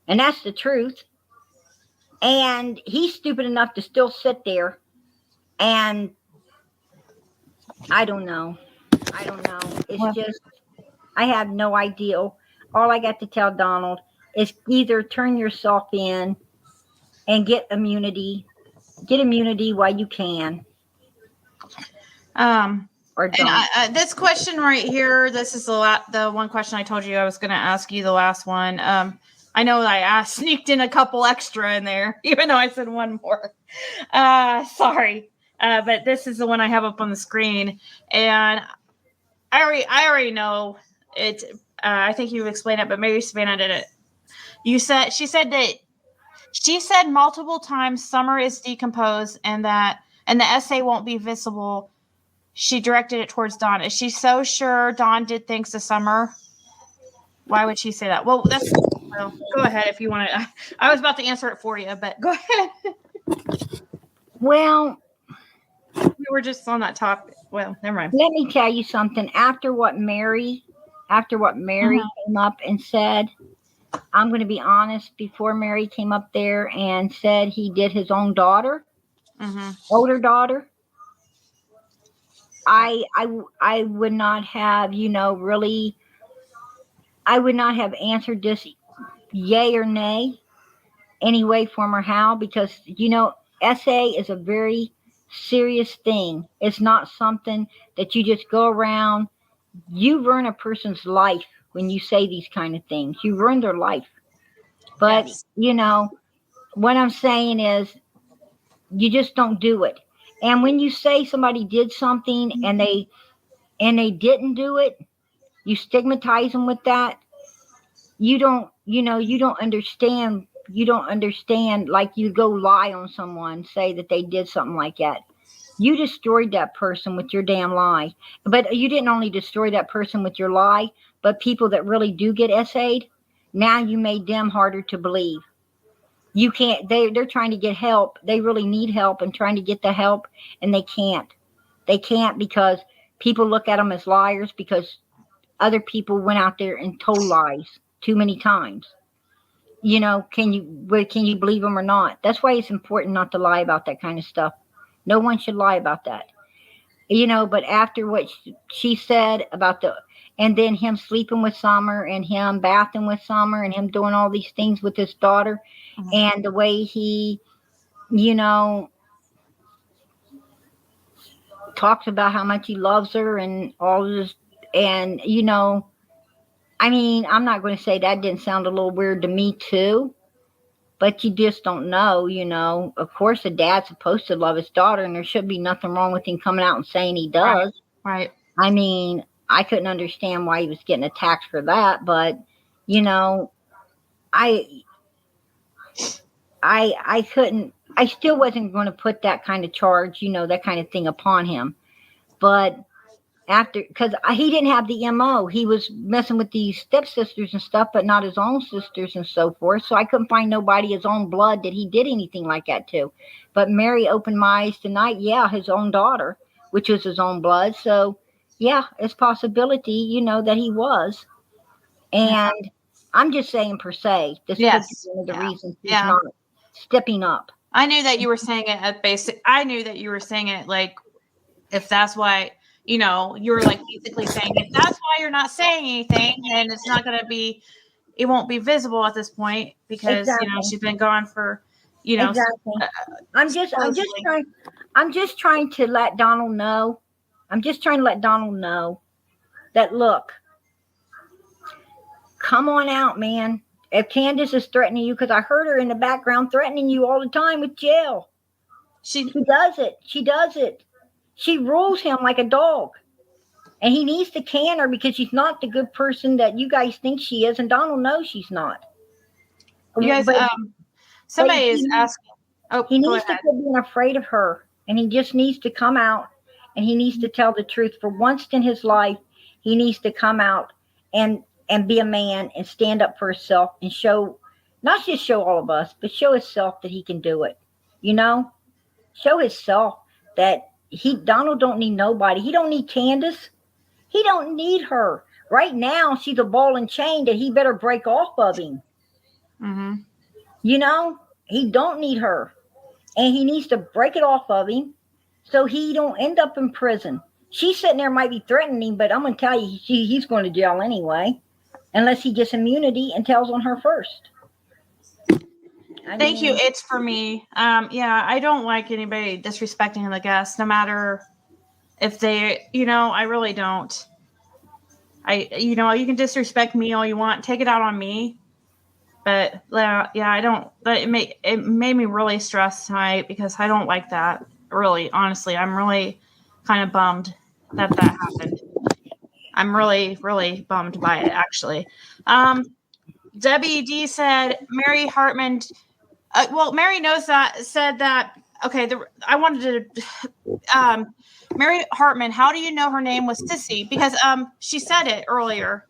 S1: And that's the truth. And he's stupid enough to still sit there. And I don't know. It's just, I have no idea. All I got to tell Donald is either turn yourself in and get immunity. Get immunity while you can. Or don't.
S2: And this question right here, this is the one question I told you I was going to ask you, the last one. I know I sneaked in a couple extra in there, even though I said one more. Sorry. But this is the one I have up on the screen. And I already know it. I think you explained it, but maybe Savannah She said multiple times Summer is decomposed and the essay won't be visible. She directed it towards Dawn. Is she so sure Dawn did things to Summer? Why would she say that? Well, go ahead if you want to. I was about to answer it for you, but go ahead.
S1: Well,
S2: We were just on that topic. Well, never mind.
S1: let me tell you something. After what Mary came up and said, I'm going to be honest. Before Mary came up there and said he did his own daughter, older daughter, I would not have, really, I would not have answered this yay or nay any way, form, or how, because, SA is a very serious thing. It's not something that you just go around. You ruin a person's life when you say these kind of things. You ruin their life. But,
S2: Yes.
S1: What I'm saying is you just don't do it. And when you say somebody did something and they didn't do it, you stigmatize them with that. You don't understand. You don't understand, like you go lie on someone, say that they did something like that. You destroyed that person with your damn lie. But you didn't only destroy that person with your lie, but people that really do get essayed, now you made them harder to believe. You can't, they're trying to get help. They really need help and trying to get the help, and they can't. They can't because people look at them as liars because other people went out there and told lies too many times. Can you believe them or not? That's why it's important not to lie about that kind of stuff. No one should lie about that. But after what she said about and then him sleeping with Summer and him bathing with Summer and him doing all these things with his daughter, and the way he, talks about how much he loves her and all this, and I mean, I'm not going to say that didn't sound a little weird to me too, but you just don't know. Of course, a dad's supposed to love his daughter, and there should be nothing wrong with him coming out and saying he does.
S2: Right.
S1: I mean, I couldn't understand why he was getting attacked for that, but I couldn't. I still wasn't going to put that kind of charge, that kind of thing upon him. But because he didn't have the MO, he was messing with these stepsisters and stuff, but not his own sisters and so forth. So I couldn't find nobody his own blood that he did anything like that to. But Mary opened my eyes tonight. Yeah, his own daughter, which was his own blood. So yeah, it's possibility, that he was. And I'm just saying per se, this could be one of the reasons he's not stepping up.
S2: I knew that you were saying it at basic. I knew that you were saying it like, if that's why, you were like basically saying, if that's why you're not saying anything, and it's not going to be, it won't be visible at this point because, she's been gone for,
S1: Exactly. I'm just trying to let Donald know. I'm just trying to let Donald know that, look, come on out, man. If Candus is threatening you, because I heard her in the background threatening you all the time with jail. She does it. She does it. She rules him like a dog. And he needs to can her because she's not the good person that you guys think she is. And Donald knows she's not.
S2: You guys, somebody is asking. Oh,
S1: he needs to quit being afraid of her. And he just needs to come out and he needs to tell the truth. For once in his life, he needs to come out and be a man and stand up for himself and show, not just show all of us, but show himself that he can do it. Show himself that Donald don't need nobody. He don't need Candus. He don't need her. Right now, she's a ball and chain that he better break off of him. He don't need her. And he needs to break it off of him so he don't end up in prison. She's sitting there, might be threatening him, but I'm going to tell you, he's going to jail anyway, unless he gets immunity and tells on her first.
S2: Thank you. It's for me. I don't like anybody disrespecting the guests, no matter if they, I really don't. You can disrespect me all you want. Take it out on me. But I don't. But it made me really stressed tonight because I don't like that. Really, honestly, I'm really kind of bummed that happened. I'm really, really bummed by it, actually. Debbie D said Mary Hartman. Well, Mary knows that. Said that. Okay, I wanted to. Mary Hartman. How do you know her name was Sissy? Because she said it earlier.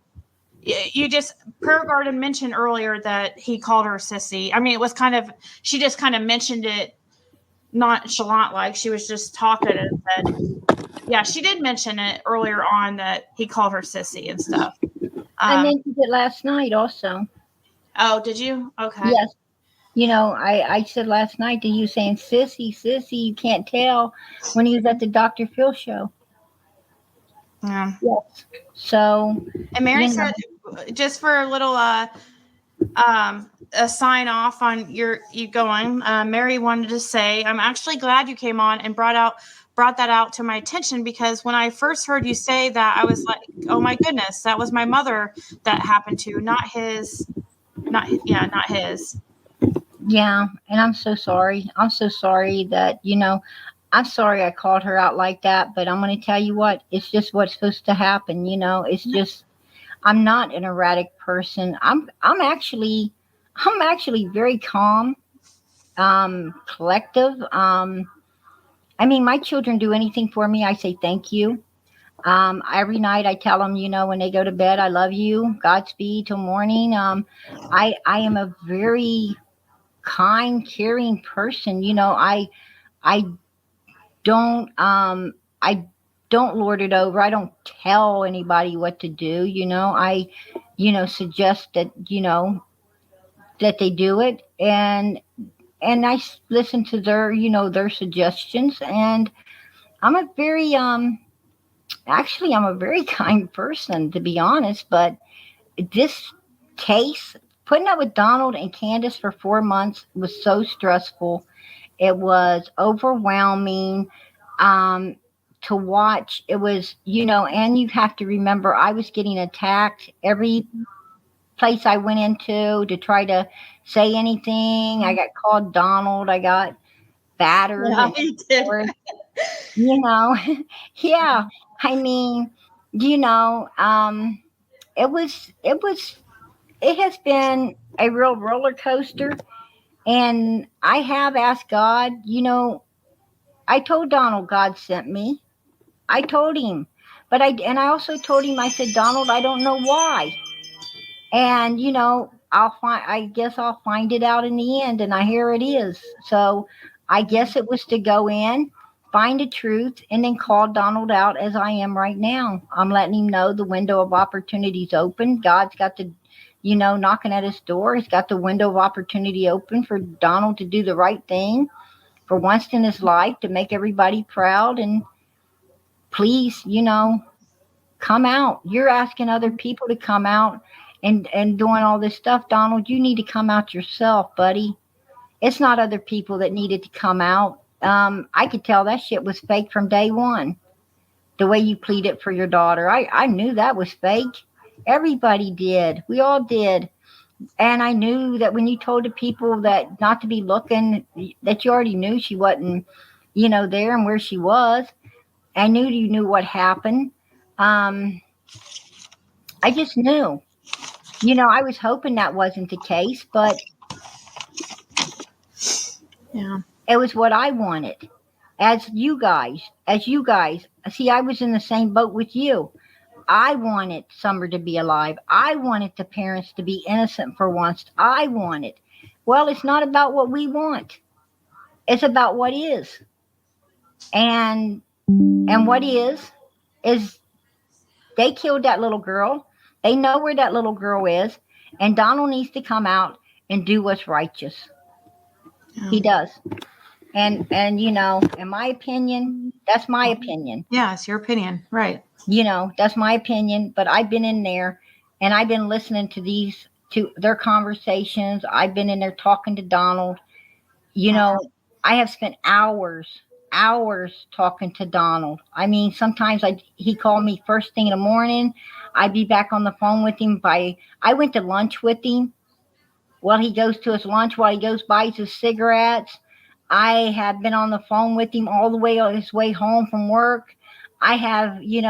S2: You just Prayer Garden mentioned earlier that he called her Sissy. I mean, it was kind of she just kind of mentioned it nonchalant, like she was just talking and said, yeah, she did mention it earlier on that he called her Sissy and stuff.
S1: I mentioned it last night also.
S2: Oh, did you? Okay.
S1: Yes. I said last night to you saying, Sissy, Sissy, you can't tell, when he was at the Dr. Phil show.
S2: Yeah.
S1: Yes. So.
S2: And Mary said, just for a little a sign off on you going, Mary wanted to say, I'm actually glad you came on and brought that out to my attention, because when I first heard you say that, I was like, oh my goodness, that was my mother that happened to, not his.
S1: Yeah, and I'm so sorry. I'm so sorry that, I'm sorry I called her out like that, but I'm going to tell you what, it's just what's supposed to happen. It's just, I'm not an erratic person. I'm actually very calm, collective. I mean, my children do anything for me, I say thank you. Every night I tell them, when they go to bed, I love you, Godspeed till morning. I am a very kind, caring person. I don't I don't lord it over. I don't tell anybody what to do. I suggest that that they do it, and I listen to their suggestions, and I'm a very actually I'm a very kind person, to be honest. But this case, putting up with Donald and Candus for 4 months was so stressful. It was overwhelming to watch. It was, and you have to remember, I was getting attacked every place I went into to try to say anything. I got called Donald. I got battered.
S2: Yeah, he did.
S1: Yeah. I mean, it has been a real roller coaster. And I have asked God, I told Donald God sent me. I told him. I also told him, I said, Donald, I don't know why. And I guess I'll find it out in the end, and here it is. So I guess it was to go in, find the truth, and then call Donald out as I am right now. I'm letting him know the window of opportunity's open. God's got the knocking at his door. He's got the window of opportunity open for Donald to do the right thing for once in his life, to make everybody proud. And please, come out. You're asking other people to come out and doing all this stuff. Donald, you need to come out yourself, buddy. It's not other people that needed to come out. I could tell that shit was fake from day one. The way you pleaded for your daughter, I knew that was fake. Everybody did. We all did. And I knew that when you told the people that not to be looking, that you already knew she wasn't, there and where she was. I knew you knew what happened. I just knew. I was hoping that wasn't the case, but
S2: yeah,
S1: it was what I wanted. As you guys, see, I was in the same boat with you. I wanted Summer to be alive. I wanted the parents to be innocent for once. I wanted. Well, it's not about what we want. It's about what is. And what is they killed that little girl. They know where that little girl is. And Donald needs to come out and do what's righteous. Yeah. He does. And in my opinion, that's my opinion.
S2: Yeah, it's your opinion. Right.
S1: That's my opinion. But I've been in there and I've been listening to their conversations. I've been in there talking to Donald. I have spent hours talking to Donald. I mean, sometimes he called me first thing in the morning. I'd be back on the phone with him I went to lunch with him. While he goes to his lunch, while he goes buys his cigarettes. I have been on the phone with him all the way on his way home from work. I have been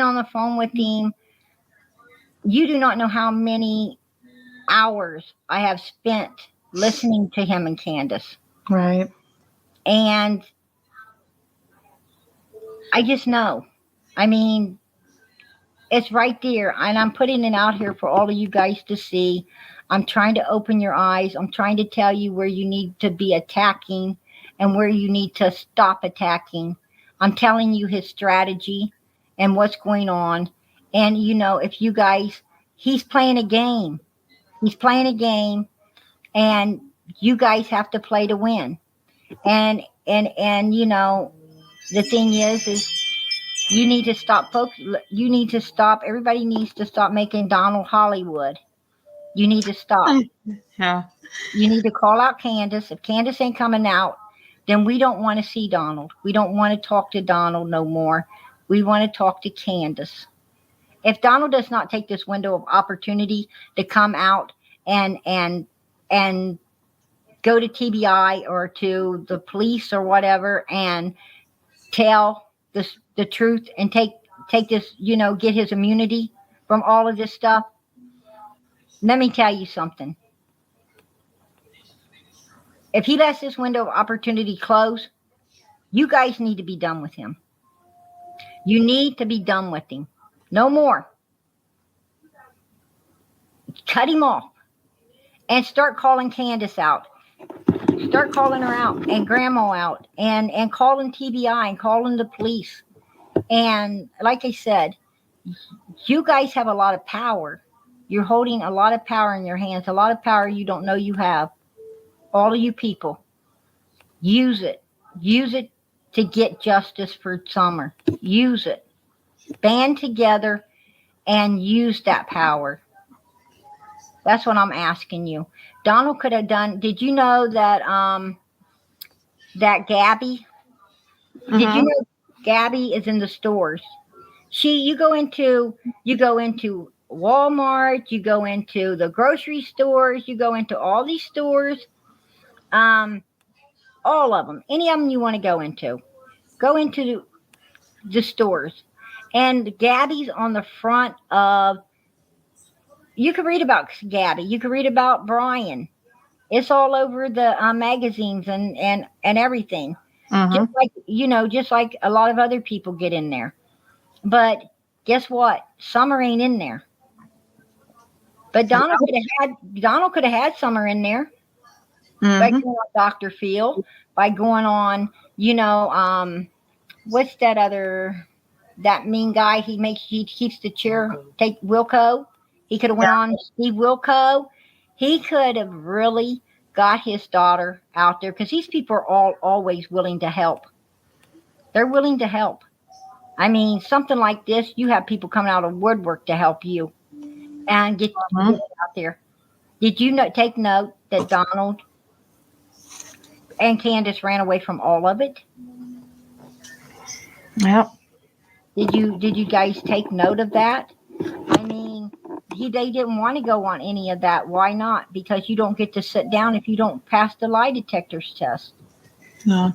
S1: on the phone with him You do not know how many hours I have spent listening to him and Candace.
S2: Right.
S1: And I just know. I mean, it's right there. And I'm putting it out here for all of you guys to see. I'm trying to open your eyes. I'm trying to tell you where you need to be attacking and where you need to stop attacking. I'm telling you his strategy and what's going on. And, you know, if you guys, he's playing a game. He's playing a game. And you guys have to play to win. And you know, the thing is you need to stop, folks. You need to stop. Everybody needs to stop making Donald Hollywood. You need to stop.
S2: Yeah.
S1: You need to call out Candace. If Candace ain't coming out, then we don't want to see Donald. We don't want to talk to Donald no more. We want to talk to Candace. If Donald does not take this window of opportunity to come out and go to TBI or to the police or whatever and tell the truth and take this, you know, get his immunity from all of this stuff. Let me tell you something. If he lets this window of opportunity close, you guys need to be done with him. You need to be done with him. No more. Cut him off and start calling Candace out. Start calling her out and Grandma out and calling TBI and calling the police. And like I said, you guys have a lot of power. You're holding a lot of power in your hands, a lot of power you don't know you have. All of you people, use it. Use it to get justice for Summer. Use it. Band together and use that power. That's what I'm asking you. Donald could have done. Did you know that that Gabby? Did you know Gabby is in the stores? You go into Walmart, you go into the grocery stores, you go into all these stores, all of them, any of them you want to go into the stores, and Gabby's on the front of. You can read about Gabby. You can read about Brian. It's all over the magazines and everything. Just like, you know, just like a lot of other people get in there. But guess what? Summer ain't in there. But Donald could have had Summer in there by going on Dr. Phil, by going on, you know, what's that mean guy? He keeps the chair. Take Wilco. He could have went on Steve Wilco. He could have really got his daughter out there because these people are always willing to help. They're willing to help. I mean, something like this, you have people coming out of woodwork to help you and get out there. Did you take note that Donald and Candace ran away from all of it?
S2: Yep.
S1: Did you guys take note of that? I mean, they didn't want to go on any of that. Why not? Because you don't get to sit down if you don't pass the lie detectors test.
S2: No.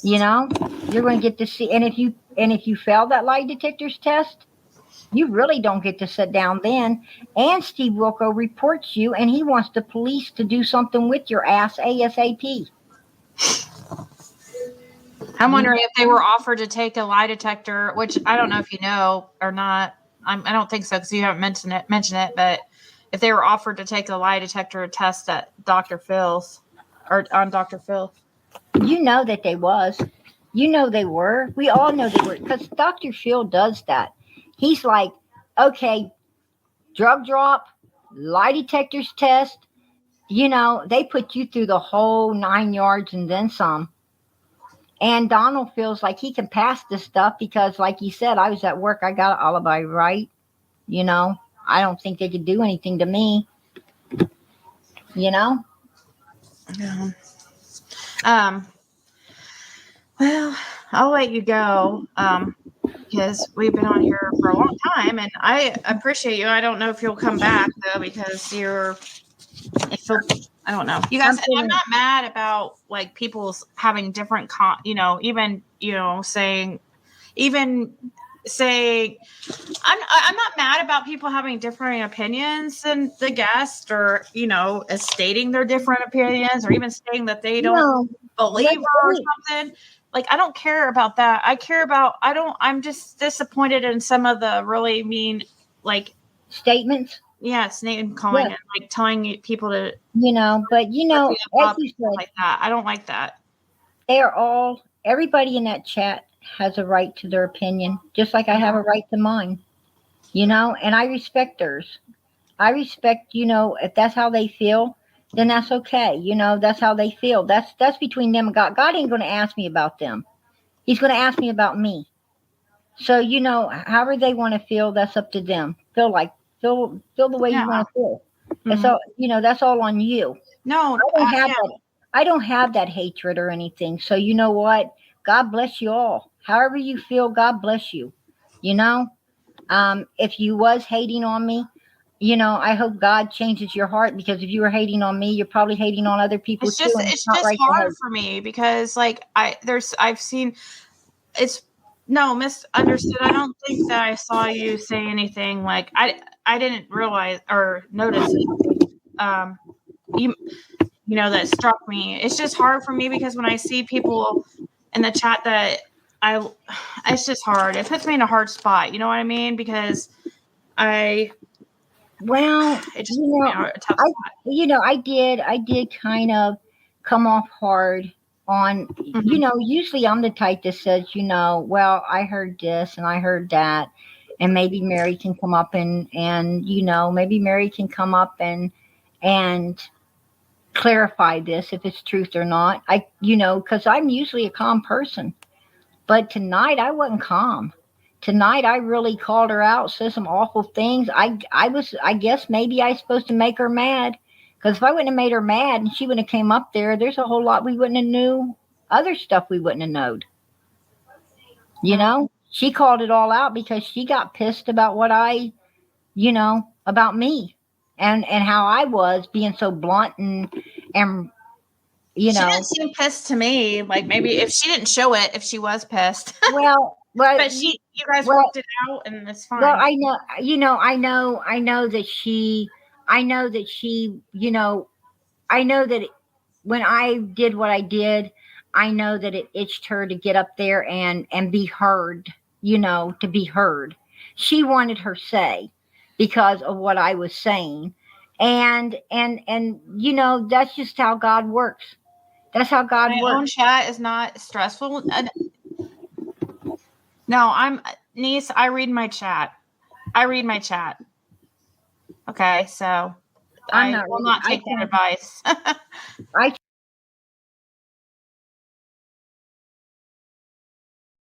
S1: You know, you're going to get to see, and if you fail that lie detectors test, you really don't get to sit down then. And Steve Wilco reports you, and he wants the police to do something with your ass ASAP.
S2: I'm wondering if they were offered to take a lie detector, which I don't know if you know or not. I don't think so because you haven't mentioned it. But if they were offered to take a lie detector test at Dr. Phil's or on Dr. Phil,
S1: you know that they was. You know they were. We all know they were because Dr. Phil does that. He's like, okay, drug drop, lie detectors test. You know, they put you through the whole 9 yards and then some. And Donald feels like he can pass this stuff because, like he said, I was at work. I got an alibi, right? You know, I don't think they could do anything to me. You know?
S2: Yeah. Well, I'll let you go because we've been on here for a long time, and I appreciate you. I don't know if you'll come back though because I don't know. You guys, and I'm not mad about like people having different, even saying, even saying, I'm not mad about people having differing opinions than the guest, or stating their different opinions, or even saying that they don't believe her or something. Like, I don't care about that. I'm just disappointed in some of the really mean, like,
S1: statements.
S2: Yes, name calling and like telling people to,
S1: but as you said,
S2: like that. I don't like that.
S1: Everybody in that chat has a right to their opinion, just like I have a right to mine, and I respect theirs. I respect, if that's how they feel, then that's okay. That's how they feel. That's between them and God. God ain't going to ask me about them. He's going to ask me about me. So, however they want to feel, that's up to them. Feel the way you want to feel. Mm-hmm. And so, that's all on you.
S2: No,
S1: I don't have that hatred or anything. So, you know what? God bless you all. However you feel, God bless you. If you was hating on me, I hope God changes your heart, because if you were hating on me, you're probably hating on other people too.
S2: It's just hard for me, because like I've seen misunderstood. I don't think that I saw you say anything like I didn't realize or notice it. That struck me. It's just hard for me, because when I see people in the chat that it's just hard. It puts me in a hard spot. You know what I mean? Because it just
S1: I did kind of come off hard on, usually I'm the type that says, well, I heard this and I heard that, and maybe Mary can come up and maybe Mary can come up and clarify this if it's truth or not. Because I'm usually a calm person, but tonight I wasn't calm. Tonight I really called her out, said some awful things. I guess maybe I was supposed to make her mad, because if I wouldn't have made her mad and she wouldn't have came up there's a whole lot we wouldn't have knew, other stuff we wouldn't have known. She called it all out because she got pissed about what about me and how I was being so blunt and
S2: she didn't seem pissed to me. Like, maybe if she didn't show it, if she was pissed.
S1: But
S2: you guys worked it out, and it's fine.
S1: Well, I know that she, I know that when I did what I did, I know that it itched her to get up there and be heard, to be heard. She wanted her say because of what I was saying. And that's just how God works. That's how God works.
S2: My own chat is not stressful. No, niece, I read my chat. Okay, so I will not take your advice.
S1: I